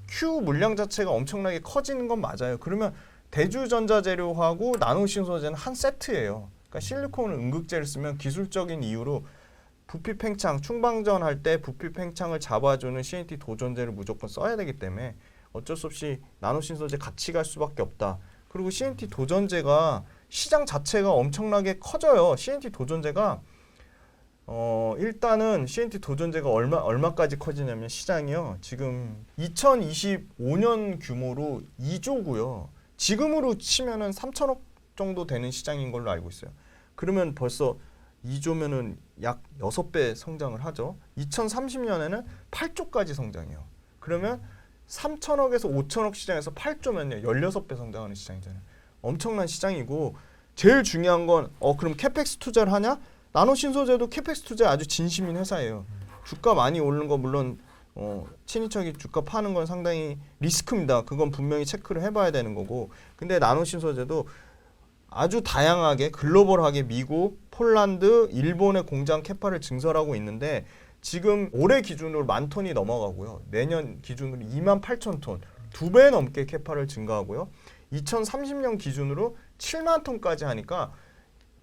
Q 물량 자체가 엄청나게 커지는 건 맞아요. 그러면 대주전자 재료하고 나노 신소재는 한 세트예요. 그러니까 실리콘 음극재를 쓰면 기술적인 이유로 부피 팽창, 충방전 할 때 부피 팽창을 잡아주는 CNT 도전제를 무조건 써야 되기 때문에 어쩔 수 없이 나노 신소재 같이 갈 수밖에 없다. 그리고 CNT 도전제가 시장 자체가 엄청나게 커져요. CNT 도전제가 일단은 CNT 도전제가 얼마까지 커지냐면 시장이요. 지금 2025년 규모로 2조고요. 지금으로 치면은 3천억 정도 되는 시장인 걸로 알고 있어요. 그러면 벌써 2조면은 약 6배 성장을 하죠. 2030년에는 8조까지 성장해요. 그러면 3천억에서 5천억 시장에서 8조면요. 16배 성장하는 시장이잖아요. 엄청난 시장이고 제일 중요한 건 그럼 캐펙스 투자를 하냐? 나노 신소재도 캐펙스 투자에 아주 진심인 회사예요. 주가 많이 오르는 거 물론 친인척이 주가 파는 건 상당히 리스크입니다. 그건 분명히 체크를 해봐야 되는 거고 근데 나노 신소재도 아주 다양하게 글로벌하게 미국, 폴란드, 일본의 공장 캐파를 증설하고 있는데 지금 올해 기준으로 10,000톤이 넘어가고요. 내년 기준으로 28,000톤, 2배 넘게 캐파를 증가하고요. 2030년 기준으로 7만 톤까지 하니까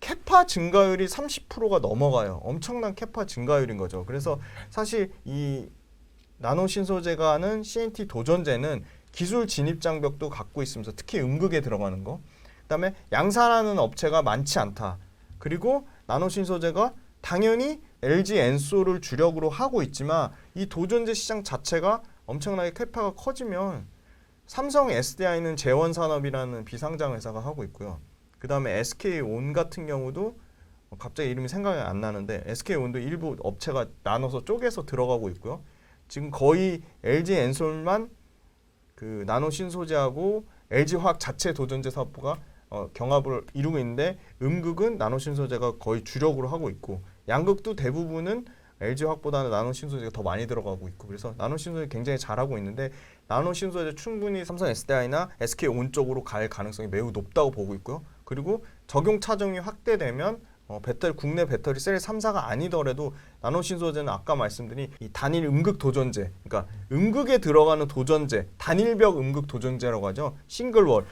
캐파 증가율이 30%가 넘어가요. 엄청난 캐파 증가율인 거죠. 그래서 사실 이 나노 신소재가 하는 CNT 도전제는 기술 진입 장벽도 갖고 있으면서 특히 음극에 들어가는 거 그다음에 양산하는 업체가 많지 않다. 그리고 나노 신소재가 당연히 LG 엔솔을 주력으로 하고 있지만 이 도전제 시장 자체가 엄청나게 캐파가 커지면 삼성 SDI는 재원산업이라는 비상장 회사가 하고 있고요. 그다음에 SK온 같은 경우도 갑자기 이름이 생각이 안 나는데 SK온도 일부 업체가 나눠서 쪼개서 들어가고 있고요. 지금 거의 LG 엔솔만 그 나노 신소재하고 LG화학 자체 도전제 사업부가 경합을 이루고 있는데 음극은 나노 신소재가 거의 주력으로 하고 있고 양극도 대부분은 LG화학보다는 나노 신소재가 더 많이 들어가고 있고 그래서 나노 신소재 굉장히 잘하고 있는데 나노 신소재 충분히 삼성 SDI나 SK온 쪽으로 갈 가능성이 매우 높다고 보고 있고요. 그리고 적용 차종이 확대되면 배터리 국내 배터리 셀 3사가 아니더라도 나노 신소재는 아까 말씀드린 이 단일 음극 도전제, 그러니까 음극에 들어가는 도전제, 단일벽 음극 도전제라고 하죠. 싱글월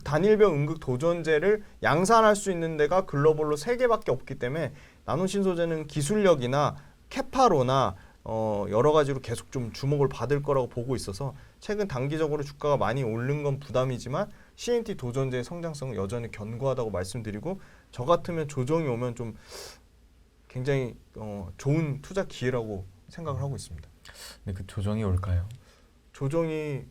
단일벽 음극 도전제를 양산할 수 있는 데가 글로벌로 3개밖에 없기 때문에 나노 신소재는 기술력이나 캐파로나 여러 가지로 계속 좀 주목을 받을 거라고 보고 있어서 최근 단기적으로 주가가 많이 오른 건 부담이지만 CNT 도전제의 성장성은 여전히 견고하다고 말씀드리고 저 같으면 조정이 오면 좀 굉장히 좋은 투자 기회라고 생각을 하고 있습니다.
네, 그 조정이 올까요?
조정이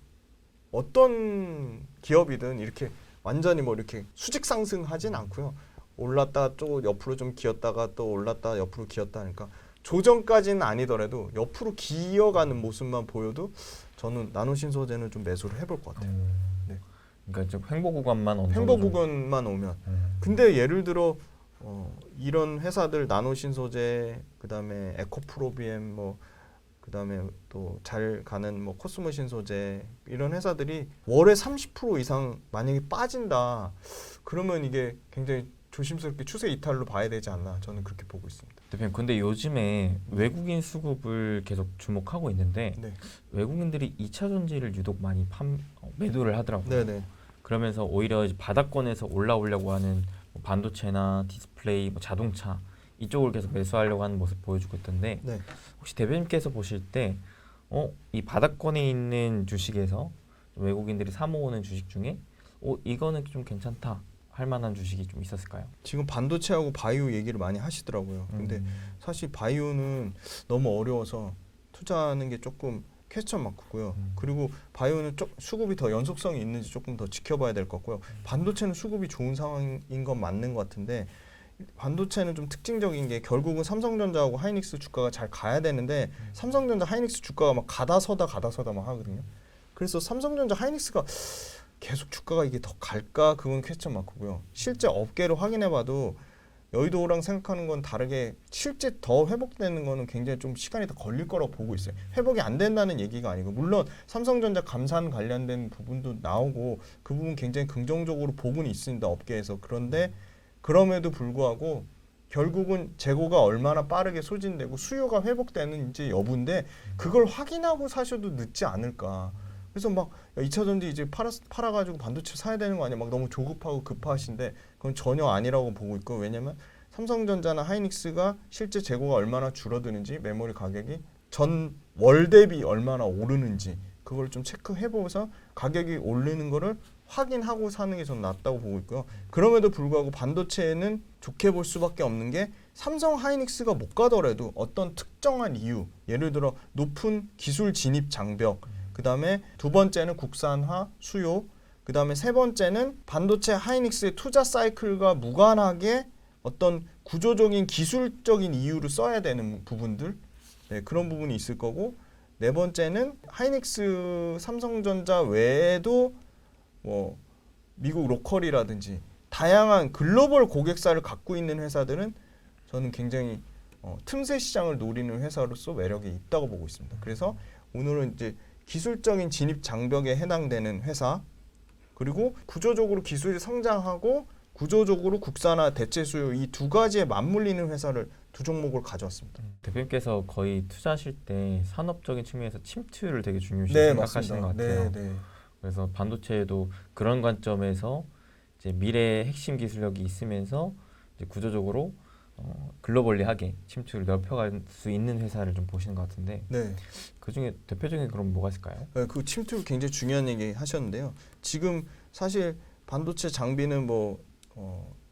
어떤 기업이든 이렇게 완전히 뭐 이렇게 수직 상승하진 않고요. 올랐다 또 옆으로 좀 기었다가 또 올랐다 옆으로 기었다 하니까 조정까지는 아니더라도 옆으로 기어가는 모습만 보여도 저는 나노 신소재는 좀 매수를 해볼 것 같아요. 네.
그러니까 좀 횡보 구간만 어느
횡보
정도
구간만 오면. 근데 예를 들어 이런 회사들 나노 신소재, 그다음에 에코프로비엠, 뭐 그다음에 또 잘 가는 뭐 코스모 신소재 이런 회사들이 월에 30% 이상 만약에 빠진다. 그러면 이게 굉장히 조심스럽게 추세 이탈로 봐야 되지 않나 저는 그렇게 보고 있습니다.
대표님, 근데 요즘에 외국인 수급을 계속 주목하고 있는데
네.
외국인들이 2차 전지를 유독 많이 매도를 하더라고요.
네네.
그러면서 오히려 이제 바닥권에서 올라오려고 하는 뭐 반도체나 디스플레이, 뭐 자동차 이쪽을 계속 매수하려고 하는 모습 보여주고 있던데
네.
혹시 대표님께서 보실 때 이 바닥권에 있는 주식에서 외국인들이 사 모으는 주식 중에 이거는 좀 괜찮다 할 만한 주식이 좀 있었을까요?
지금 반도체하고 바이오 얘기를 많이 하시더라고요. 근데 사실 바이오는 너무 어려워서 투자하는 게 조금 퀘스천 마크고요. 그리고 바이오는 수급이 더 연속성이 있는지 조금 더 지켜봐야 될 것 같고요. 반도체는 수급이 좋은 상황인 건 맞는 것 같은데 반도체는 좀 특징적인 게 결국은 삼성전자하고 하이닉스 주가가 잘 가야 되는데 삼성전자 하이닉스 주가가 막 가다 서다 막 하거든요. 그래서 삼성전자 하이닉스가 계속 주가가 이게 더 갈까 그건 퀘스천 마크고요. 실제 업계를 확인해봐도 여의도랑 생각하는 건 다르게 실제 더 회복되는 거는 굉장히 좀 시간이 더 걸릴 거라고 보고 있어요. 회복이 안 된다는 얘기가 아니고 물론 삼성전자 감산 관련된 부분도 나오고 그 부분 굉장히 긍정적으로 보고는 있습니다. 업계에서. 그런데 그럼에도 불구하고 결국은 재고가 얼마나 빠르게 소진되고 수요가 회복되는지 여부인데 그걸 확인하고 사셔도 늦지 않을까. 그래서 막 2차 전지 이제 팔아가지고 반도체 사야 되는 거 아니야? 막 너무 조급하고 급하신데 그건 전혀 아니라고 보고 있고 왜냐면 삼성전자나 하이닉스가 실제 재고가 얼마나 줄어드는지 메모리 가격이 전 월 대비 얼마나 오르는지 그걸 좀 체크해보면서 가격이 오르는 거를 확인하고 사는 게 저는 낫다고 보고 있고요. 그럼에도 불구하고 반도체는 좋게 볼 수밖에 없는 게 삼성 하이닉스가 못 가더라도 어떤 특정한 이유 예를 들어 높은 기술 진입 장벽 그 다음에 두 번째는 국산화 수요 그 다음에 세 번째는 반도체 하이닉스의 투자 사이클과 무관하게 어떤 구조적인 기술적인 이유를 써야 되는 부분들 네, 그런 부분이 있을 거고 네 번째는 하이닉스 삼성전자 외에도 뭐 미국 로컬이라든지 다양한 글로벌 고객사를 갖고 있는 회사들은 저는 굉장히 틈새 시장을 노리는 회사로서 매력이 있다고 보고 있습니다. 그래서 오늘은 이제 기술적인 진입 장벽에 해당되는 회사 그리고 구조적으로 기술이 성장하고 구조적으로 국산화 대체 수요 이 두 가지에 맞물리는 회사를 두 종목을 가져왔습니다.
대표님께서 거의 투자하실 때 산업적인 측면에서 침투율을 되게 중요시
네,
생각하시는 것 같아요.
네.
그래서 반도체에도 그런 관점에서 이제 미래의 핵심 기술력이 있으면서 이제 구조적으로 글로벌리하게 침투를 넓혀갈 수 있는 회사를 좀 보시는 것 같은데
네.
그 중에 대표적인 그럼 뭐가 있을까요?
네, 그 침투 굉장히 중요한 얘기 하셨는데요. 지금 사실 반도체 장비는 뭐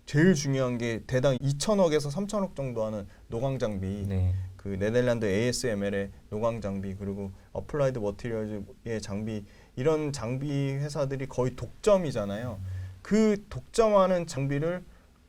제일 중요한 게 대당 2천억에서 3천억 정도 하는 노광 장비.
네.
그 네덜란드 ASML의 노광 장비 그리고 어플라이드 머티리얼즈의 장비 이런 장비 회사들이 거의 독점이잖아요. 그 독점하는 장비를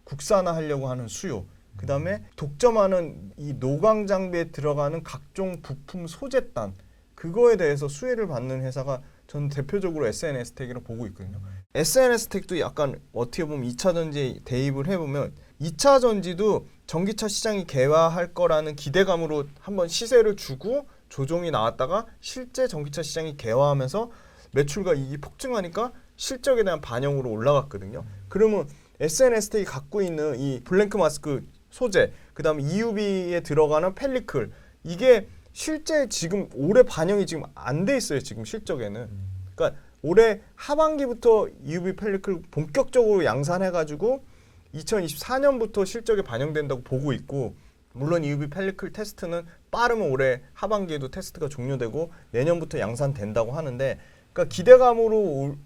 국산화하려고 하는 수요, 그 다음에 독점하는 이 노광 장비에 들어가는 각종 부품 소재단, 그거에 대해서 수혜를 받는 회사가 저는 대표적으로 SNS텍이라고 보고 있거든요. SNS텍도 약간 어떻게 보면 2차 전지에 대입을 해보면 2차 전지도 전기차 시장이 개화할 거라는 기대감으로 한번 시세를 주고 조정이 나왔다가 실제 전기차 시장이 개화하면서 매출과 이익이 폭증하니까 실적에 대한 반영으로 올라갔거든요. 그러면 SNS텍이 갖고 있는 이 블랭크 마스크 소재, 그 다음에 EUV에 들어가는 펠리클, 이게 실제 지금 올해 반영이 지금 안 돼 있어요. 지금 실적에는. 그러니까 올해 하반기부터 EUV 펠리클 본격적으로 양산해가지고 2024년부터 실적에 반영된다고 보고 있고, 물론 EUV 펠리클 테스트는 빠르면 올해 하반기에도 테스트가 종료되고 내년부터 양산된다고 하는데, 그러니까 기대감으로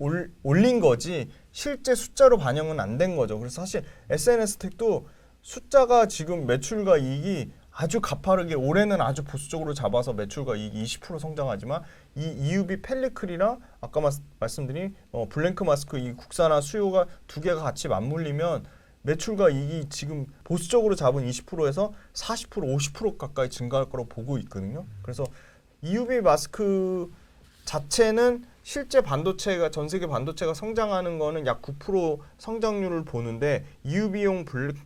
올린 거지 실제 숫자로 반영은 안 된 거죠. 그래서 사실 SNS텍도 숫자가 지금 매출과 이익이 아주 가파르게, 올해는 아주 보수적으로 잡아서 매출과 이익이 20% 성장하지만 이 EUV 펠리클이랑 아까 말씀드린 블랭크 마스크 이 국산화 수요가 두 개가 같이 맞물리면 매출과 이익이 지금 보수적으로 잡은 20%에서 40%, 50% 가까이 증가할 거라고 보고 있거든요. 그래서 EUV 마스크 자체는 실제 반도체가, 전 세계 반도체가 성장하는 거는 약 9% 성장률을 보는데, EUV용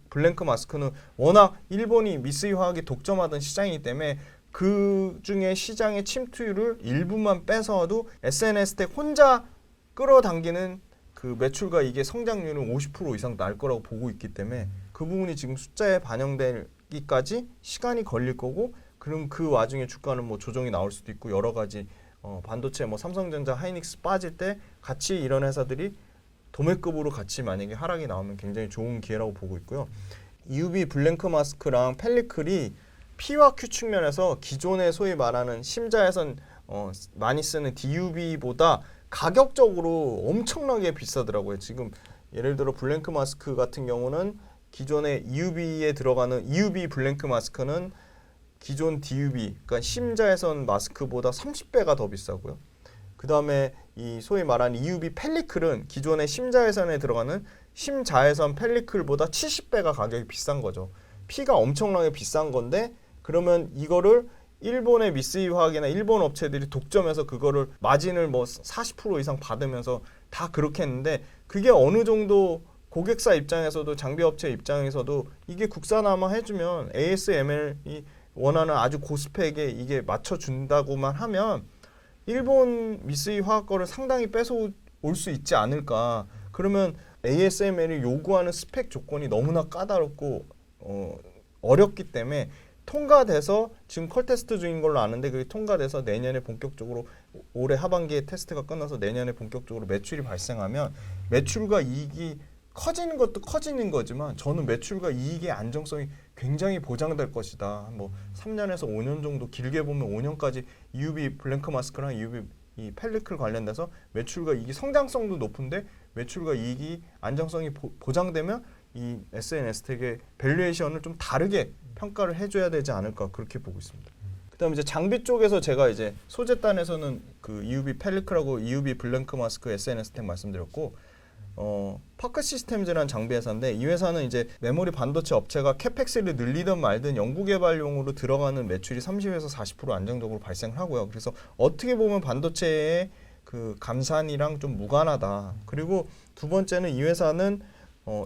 블랭크 마스크는 워낙 일본이 미쓰이 화학이 독점하던 시장이기 때문에 그 중에 시장의 침투율을 일부만 뺏어도 SNS텍 혼자 끌어당기는 그 매출과 이게 성장률은 50% 이상 날 거라고 보고 있기 때문에 그 부분이 지금 숫자에 반영되기까지 시간이 걸릴 거고, 그럼 그 와중에 주가는 뭐 조정이 나올 수도 있고 여러 가지 반도체 뭐 삼성전자, 하이닉스 빠질 때 같이 이런 회사들이 도매급으로 같이 만약에 하락이 나오면 굉장히 좋은 기회라고 보고 있고요. EUV 블랭크 마스크랑 펠리클이 P와 Q 측면에서 기존의 소위 말하는 심자에선 많이 쓰는 DUV보다 가격적으로 엄청나게 비싸더라고요. 지금 예를 들어 블랭크 마스크 같은 경우는 기존의 EUV에 들어가는 EUV 블랭크 마스크는 기존 DUV, 그러니까 심자외선 마스크보다 30배가 더 비싸고요. 그 다음에 이 소위 말하는 EUV 펠리클은 기존의 심자외선에 들어가는 심자외선 펠리클보다 70배가 가격이 비싼 거죠. P가 엄청나게 비싼 건데, 그러면 이거를 일본의 미쓰이 화학이나 일본 업체들이 독점해서 그거를 마진을 뭐 40% 이상 받으면서 다 그렇게 했는데, 그게 어느 정도 고객사 입장에서도 장비업체 입장에서도 이게 국산화만 해주면 ASML이 원하는 아주 고스펙에 이게 맞춰준다고만 하면 일본 미쓰이 화학 거를 상당히 뺏어올 수 있지 않을까. 그러면 ASML이 요구하는 스펙 조건이 너무나 까다롭고 어렵기 때문에 통과돼서 지금 컬 테스트 중인 걸로 아는데, 그게 통과돼서 내년에 본격적으로, 올해 하반기에 테스트가 끝나서 내년에 본격적으로 매출이 발생하면 매출과 이익이 커지는 것도 커지는 거지만 저는 매출과 이익의 안정성이 굉장히 보장될 것이다. 뭐 3년에서 5년 정도, 길게 보면 5년까지 EUV 블랭크 마스크랑 EUV 이 펠리클 관련돼서 매출과 이익이 성장성도 높은데 매출과 이익이 안정성이 보장되면 이 SNS텍의 밸류에이션을 좀 다르게 평가를 해줘야 되지 않을까, 그렇게 보고 있습니다. 그다음에 이제 장비 쪽에서 제가 이제 소재단에서는 그 EUV 펠리클하고 EUV 블랭크 마스크 SNS텍 말씀드렸고, 파크 시스템즈라는 장비 회사인데, 이 회사는 이제 메모리 반도체 업체가 캐펙스를 늘리든 말든 연구개발용으로 들어가는 매출이 30에서 40% 안정적으로 발생을 하고요. 그래서 어떻게 보면 반도체의 그 감산이랑 좀 무관하다. 그리고 두 번째는 이 회사는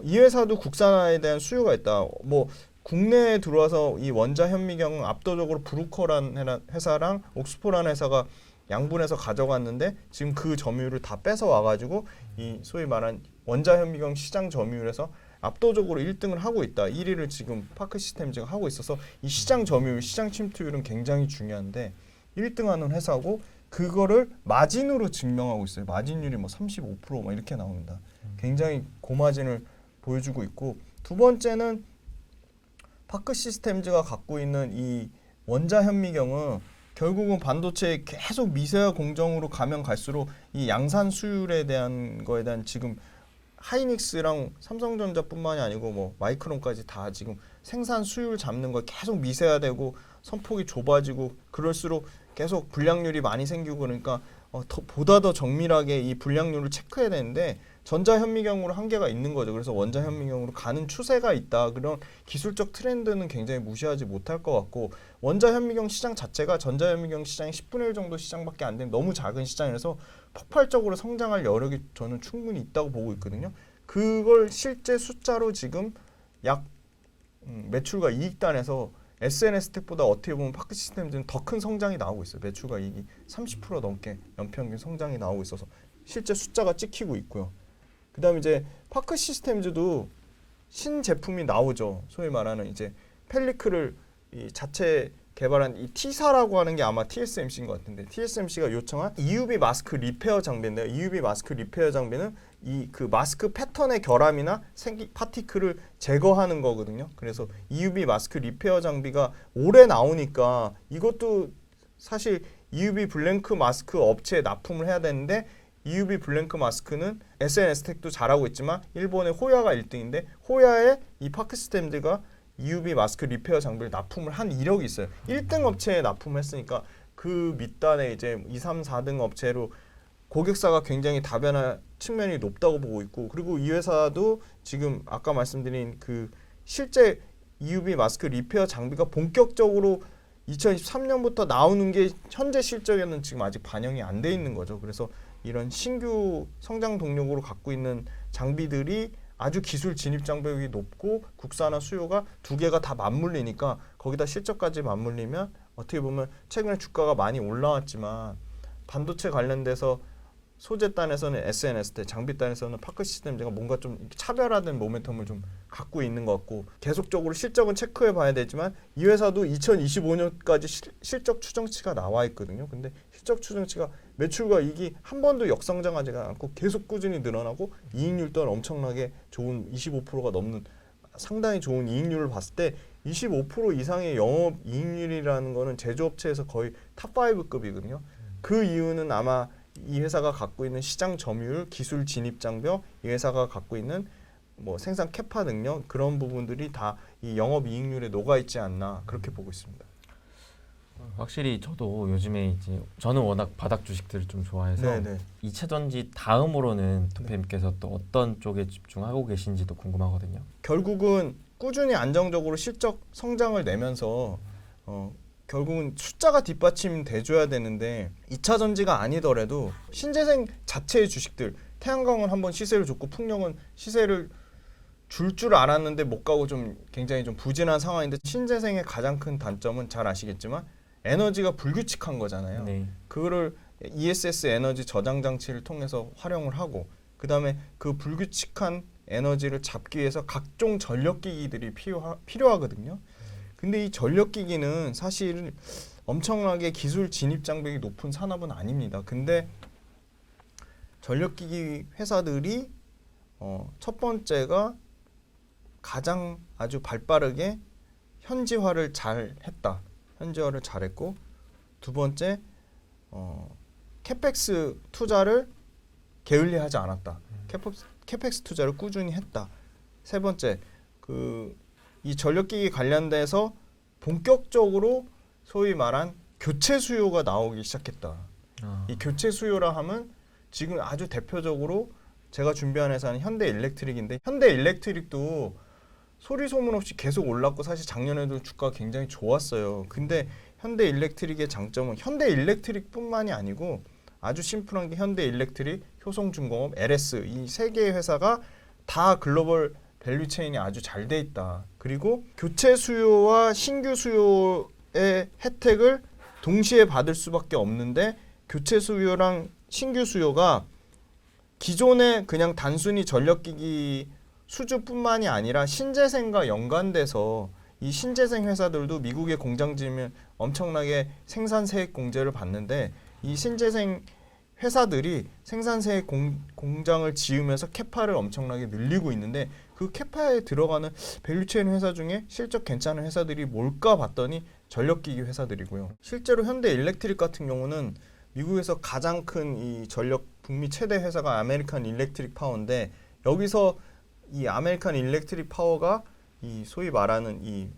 이 회사도 국산화에 대한 수요가 있다. 뭐 국내에 들어와서 이 원자 현미경은 압도적으로 브루커라는 회사랑 옥스포라는 회사가 양분해서 가져갔는데, 지금 그 점유율을 다 뺏어 와가지고 이 소위 말한 원자 현미경 시장 점유율에서 압도적으로 1등을 하고 있다. 1위를 지금 파크 시스템즈가 하고 있어서 이 시장 점유율, 시장 침투율은 굉장히 중요한데 1등하는 회사고, 그거를 마진으로 증명하고 있어요. 마진율이 뭐 35% 이렇게 나옵니다. 굉장히 고마진을 보여주고 있고, 두 번째는 파크 시스템즈가 갖고 있는 이 원자 현미경은 결국은 반도체에 계속 미세화 공정으로 가면 갈수록 이 양산 수율에 대한 거에 대한, 지금 하이닉스랑 삼성전자뿐만이 아니고 뭐 마이크론까지 다 지금 생산 수율 잡는 거 계속 미세화되고 선폭이 좁아지고 그럴수록 계속 불량률이 많이 생기고, 그러니까 보다 더 정밀하게 이 불량률을 체크해야 되는데, 전자현미경으로 한계가 있는 거죠. 그래서 원자현미경으로 가는 추세가 있다. 그런 기술적 트렌드는 굉장히 무시하지 못할 것 같고, 원자현미경 시장 자체가 전자현미경 시장의 10분의 1 정도 시장밖에 안 되는 너무 작은 시장이라서 폭발적으로 성장할 여력이 저는 충분히 있다고 보고 있거든요. 그걸 실제 숫자로 지금 약 매출과 이익단에서 SNS텍보다 어떻게 보면 파크시스템즈는 더 큰 성장이 나오고 있어요. 매출과 이익이 30% 넘게 연평균 성장이 나오고 있어서 실제 숫자가 찍히고 있고요. 그다음에 이제 파크시스템즈도 신제품이 나오죠. 소위 말하는 이제 펠리클을 이 자체 개발한 이 T사라고 하는 게 아마 TSMC인 것 같은데, TSMC가 요청한 EUV 마스크 리페어 장비인데요. EUV 마스크 리페어 장비는 이 그 마스크 패턴의 결함이나 파티클을 제거하는 거거든요. 그래서 EUV 마스크 리페어 장비가 올해 나오니까 이것도 사실 EUV 블랭크 마스크 업체에 납품을 해야 되는데, EUV 블랭크 마스크는 SNS텍도 잘하고 있지만 일본의 호야가 1등인데 호야의 이 파크시스템즈가 EUV 마스크 리페어 장비를 납품을 한 이력이 있어요. 1등 업체에 납품을 했으니까 그 밑단에 이제 2, 3, 4등 업체로 고객사가 굉장히 다변화 측면이 높다고 보고 있고, 그리고 이 회사도 지금 아까 말씀드린 그 실제 EUV 마스크 리페어 장비가 본격적으로 2023년부터 나오는 게 현재 실적에는 지금 아직 반영이 안 돼 있는 거죠. 그래서 이런 신규 성장 동력으로 갖고 있는 장비들이 아주 기술 진입 장벽이 높고 국산화 수요가 두 개가 다 맞물리니까, 거기다 실적까지 맞물리면 어떻게 보면 최근에 주가가 많이 올라왔지만 반도체 관련돼서 소재단에서는 SNS텍, 장비단에서는 파크시스템즈가 뭔가 좀 차별화된 모멘텀을 좀 갖고 있는 것 같고, 계속적으로 실적은 체크해 봐야 되지만 이 회사도 2025년까지 실적 추정치가 나와 있거든요. 근데 실적 추정치가 매출과 이익이 한 번도 역성장하지가 않고 계속 꾸준히 늘어나고, 이익률 또한 엄청나게 좋은 25%가 넘는 상당히 좋은 이익률을 봤을 때 25% 이상의 영업 이익률이라는 거는 제조업체에서 거의 탑5급이거든요. 그 이유는 아마 이 회사가 갖고 있는 시장 점유율, 기술 진입 장벽, 이 회사가 갖고 있는 뭐 생산 캐파 능력, 그런 부분들이 다 이 영업 이익률에 녹아 있지 않나, 그렇게 보고 있습니다.
확실히 저도 요즘에 이제 저는 워낙 바닥 주식들을 좀 좋아해서
네네.
2차 전지 다음으로는 투표님께서 또 어떤 쪽에 집중하고 계신지도 궁금하거든요.
결국은 꾸준히 안정적으로 실적 성장을 내면서 결국은 숫자가 뒷받침돼줘야 되는데, 2차 전지가 아니더라도 신재생 자체의 주식들, 태양광은 한번 시세를 줬고 풍력은 시세를 줄 알았는데 못 가고 좀 굉장히 좀 부진한 상황인데, 신재생의 가장 큰 단점은 잘 아시겠지만 에너지가 불규칙한 거잖아요.
네.
그거를 ESS 에너지 저장 장치를 통해서 활용을 하고, 그 다음에 그 불규칙한 에너지를 잡기 위해서 각종 전력기기들이 필요하거든요. 근데 이 전력기기는 사실 엄청나게 기술 진입 장벽이 높은 산업은 아닙니다. 근데 전력기기 회사들이 첫 번째가 가장 아주 발빠르게 현지화를 잘했다. 현지화를 잘했고, 두 번째 캐펙스 투자를 게을리하지 않았다. 캐펙스 투자를 꾸준히 했다. 세 번째, 이 전력기기 관련돼서 본격적으로 소위 말한 교체 수요가 나오기 시작했다. 이 교체 수요라 하면 지금 아주 대표적으로 제가 준비한 회사는 현대일렉트릭인데, 현대일렉트릭도 소리 소문 없이 계속 올랐고 사실 작년에도 주가가 굉장히 좋았어요. 근데 현대일렉트릭의 장점은 현대일렉트릭뿐만이 아니고 아주 심플한 게 현대일렉트릭, 효성중공업, LS 이 세 개의 회사가 다 글로벌 밸류체인이 아주 잘 돼 있다. 그리고 교체 수요와 신규 수요의 혜택을 동시에 받을 수밖에 없는데, 교체 수요랑 신규 수요가 기존에 그냥 단순히 전력기기 수주뿐만이 아니라 신재생과 연관돼서 이 신재생 회사들도 미국에 공장 지으면 엄청나게 생산세액 공제를 받는데, 이 신재생 회사들이 생산세액 공장을 지으면서 캐파를 엄청나게 늘리고 있는데, 그 캐파에 들어가는 밸류체인 회사 중에 실적 괜찮은 회사들이 뭘까 봤더니 전력기기 회사들이고요. 실제로 현대일렉트릭 같은 경우는 미국에서 가장 큰 이 전력 북미 최대 회사가 아메리칸 일렉트릭 파워인데, 여기서 이 아메리칸 일렉트릭 파워가 이 소위 말하는 이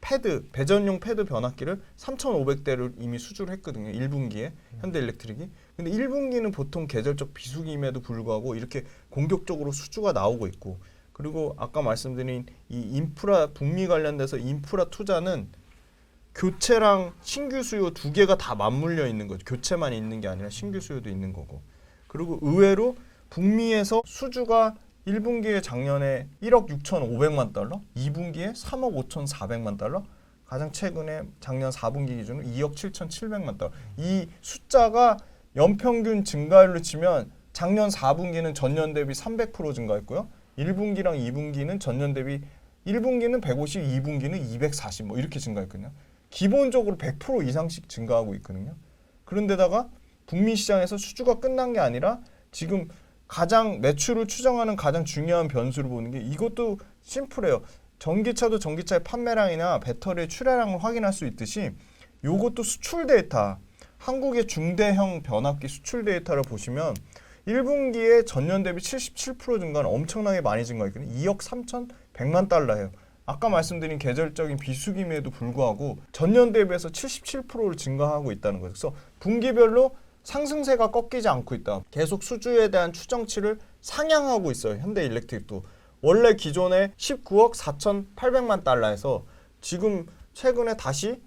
패드 배전용 패드 변압기를 3,500대를 이미 수주를 했거든요. 1분기에 현대일렉트릭이. 근데 1분기는 보통 계절적 비수기임에도 불구하고 이렇게 공격적으로 수주가 나오고 있고, 그리고 아까 말씀드린 이 인프라 북미 관련돼서 인프라 투자는 교체랑 신규 수요 두 개가 다 맞물려 있는 거죠. 교체만 있는 게 아니라 신규 수요도 있는 거고. 그리고 의외로 북미에서 수주가 1분기에 작년에 1억 6,500만 달러, 2분기에 3억 5,400만 달러, 가장 최근에 작년 4분기 기준으로 2억 7,700만 달러. 이 숫자가 연평균 증가율로 치면 작년 4분기는 전년 대비 300% 증가했고요. 1분기랑 2분기는 전년 대비 1분기는 150, 2분기는 240 뭐 이렇게 증가했거든요. 기본적으로 100% 이상씩 증가하고 있거든요. 그런데다가 북미 시장에서 수주가 끝난 게 아니라 지금 가장 매출을 추정하는 가장 중요한 변수를 보는 게 이것도 심플해요. 전기차도 전기차의 판매량이나 배터리의 출하량을 확인할 수 있듯이 이것도 수출 데이터, 한국의 중대형 변압기 수출 데이터를 보시면 1분기에 전년 대비 77% 증가는 엄청나게 많이 증가했거든요. 2억 3,100만 달러예요. 아까 말씀드린 계절적인 비수기임에도 불구하고 전년 대비해서 77%를 증가하고 있다는 거죠. 그래서 분기별로 상승세가 꺾이지 않고 있다. 계속 수주에 대한 추정치를 상향하고 있어요. 현대일렉트릭도. 원래 기존에 19억 4,800만 달러에서 지금 최근에 다시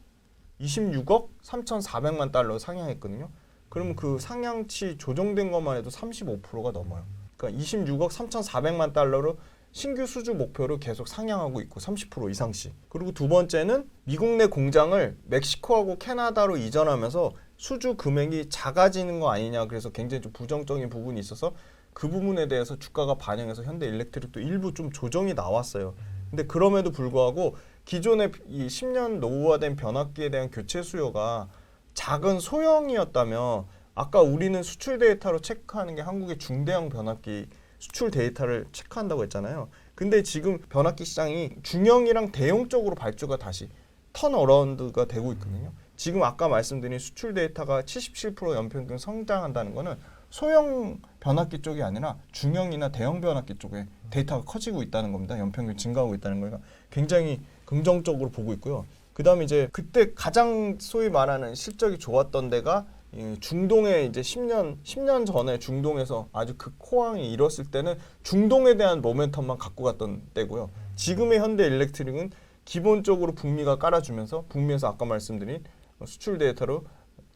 26억 3,400만 달러 상향했거든요. 그러면 그 상향치 조정된 것만 해도 35%가 넘어요. 그러니까 26억 3,400만 달러로 신규 수주 목표를 계속 상향하고 있고 30% 이상씩. 그리고 두 번째는 미국 내 공장을 멕시코하고 캐나다로 이전하면서 수주 금액이 작아지는 거 아니냐, 그래서 굉장히 좀 부정적인 부분이 있어서 그 부분에 대해서 주가가 반영해서 현대일렉트릭도 일부 좀 조정이 나왔어요. 근데 그럼에도 불구하고 기존의 이 10년 노후화된 변압기에 대한 교체 수요가 작은 소형이었다면, 아까 우리는 수출 데이터로 체크하는 게 한국의 중대형 변압기 수출 데이터를 체크한다고 했잖아요. 근데 지금 변압기 시장이 중형이랑 대형 쪽으로 발주가 다시 턴어라운드가 되고 있거든요. 지금 아까 말씀드린 수출 데이터가 77% 연평균 성장한다는 거는 소형 변압기 쪽이 아니라 중형이나 대형 변압기 쪽에 데이터가 커지고 있다는 겁니다. 연평균 증가하고 있다는 거니까 굉장히 긍정적으로 보고 있고요. 그다음에 이제 그때 가장 소위 말하는 실적이 좋았던 데가 중동에 이제 10년 전에 중동에서 아주 극호황이 일었을 때는 중동에 대한 모멘텀만 갖고 갔던 때고요. 지금의 현대일렉트릭은 기본적으로 북미가 깔아주면서 북미에서 아까 말씀드린 수출 데이터로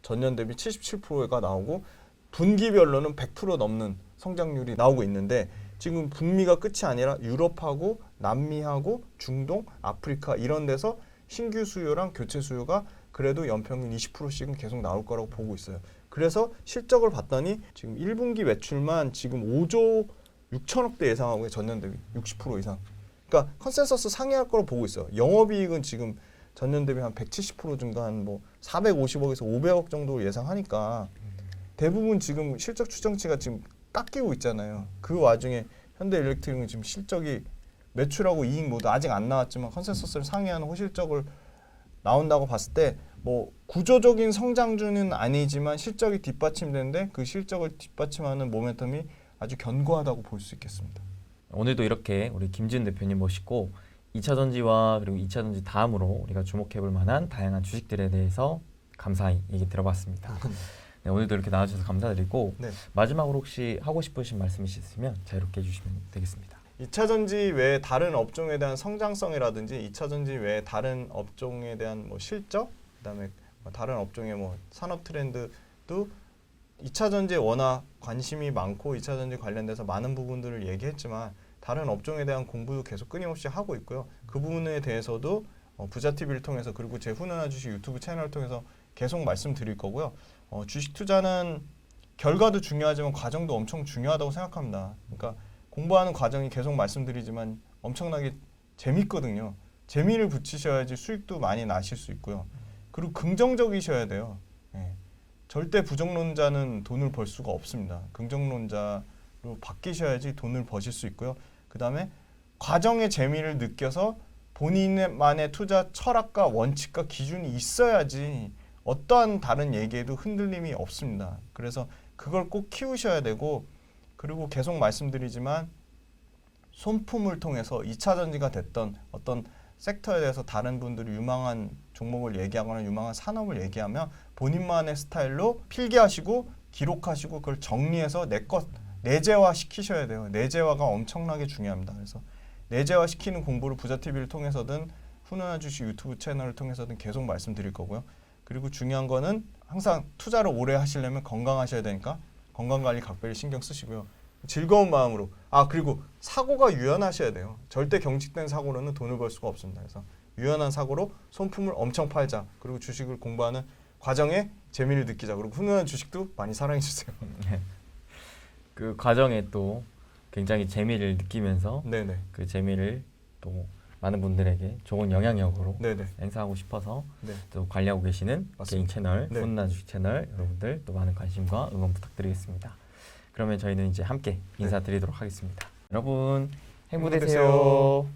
전년 대비 77%가 나오고 분기별로는 100% 넘는 성장률이 나오고 있는데, 지금 북미가 끝이 아니라 유럽하고 남미하고 중동, 아프리카 이런 데서 신규 수요랑 교체 수요가 그래도 연평균 20%씩은 계속 나올 거라고 보고 있어요. 그래서 실적을 봤더니 지금 1분기 매출만 지금 5조 6천억대 예상하고 전년 대비 60% 이상. 그러니까 컨센서스 상회할 거로 보고 있어요. 영업이익은 지금 전년 대비 한 170% 증가한 뭐 450억에서 500억 정도 예상하니까 대부분 지금 실적 추정치가 지금 깎이고 있잖아요. 그 와중에 현대일렉트릭은 지금 실적이 매출하고 이익 모두 아직 안 나왔지만 컨센서스를 상회하는 호실적을 나온다고 봤을 때 뭐 구조적인 성장주는 아니지만 실적이 뒷받침되는데 그 실적을 뒷받침하는 모멘텀이 아주 견고하다고 볼 수 있겠습니다.
오늘도 이렇게 우리 김지은 대표님 모시고 2차 전지와 그리고 2차 전지 다음으로 우리가 주목해볼 만한 다양한 주식들에 대해서 감사히 얘기 들어봤습니다. 네, 오늘도 이렇게 나와주셔서 감사드리고
네.
마지막으로 혹시 하고 싶으신 말씀 있으시면 자유롭게 해주시면 되겠습니다.
2차 전지 외에 다른 업종에 대한 성장성이라든지 2차 전지 외에 다른 업종에 대한 뭐 실적, 그다음에 다른 업종의 뭐 산업 트렌드도 2차 전지에 워낙 관심이 많고 2차 전지 관련돼서 많은 부분들을 얘기했지만 다른 업종에 대한 공부도 계속 끊임없이 하고 있고요. 그 부분에 대해서도 부자TV를 통해서 그리고 제 훈훈한 주식 유튜브 채널을 통해서 계속 말씀드릴 거고요. 주식 투자는 결과도 중요하지만 과정도 엄청 중요하다고 생각합니다. 그러니까 공부하는 과정이 계속 말씀드리지만 엄청나게 재밌거든요. 재미를 붙이셔야지 수익도 많이 나실 수 있고요. 그리고 긍정적이셔야 돼요. 예. 절대 부정론자는 돈을 벌 수가 없습니다. 긍정론자로 바뀌셔야지 돈을 버실 수 있고요. 그 다음에 과정의 재미를 느껴서 본인만의 투자 철학과 원칙과 기준이 있어야지 어떠한 다른 얘기에도 흔들림이 없습니다. 그래서 그걸 꼭 키우셔야 되고, 그리고 계속 말씀드리지만 손품을 통해서 2차 전지가 됐던 어떤 섹터에 대해서 다른 분들이 유망한 종목을 얘기하거나 유망한 산업을 얘기하면 본인만의 스타일로 필기하시고 기록하시고 그걸 정리해서 내 것 내재화 시키셔야 돼요. 내재화가 엄청나게 중요합니다. 그래서 내재화 시키는 공부를 부자TV를 통해서든 훈훈한 주식 유튜브 채널을 통해서든 계속 말씀드릴 거고요. 그리고 중요한 거는 항상 투자를 오래 하시려면 건강하셔야 되니까 건강관리 각별히 신경 쓰시고요. 즐거운 마음으로 그리고 사고가 유연하셔야 돼요. 절대 경직된 사고로는 돈을 벌 수가 없습니다. 그래서 유연한 사고로 손품을 엄청 팔자. 그리고 주식을 공부하는 과정에 재미를 느끼자. 그리고 훈훈한 주식도 많이 사랑해 주세요.
그 과정에 또 굉장히 재미를 느끼면서
네네.
그 재미를 또 많은 분들에게 좋은 영향력으로
네네.
행사하고 싶어서
네.
또 관리하고 계시는
맞습니다.
개인 채널,
네.
훈훈한 주식 채널 여러분들 또 많은 관심과 응원 부탁드리겠습니다. 그러면 저희는 이제 함께 인사드리도록 하겠습니다. 여러분 행복 되세요.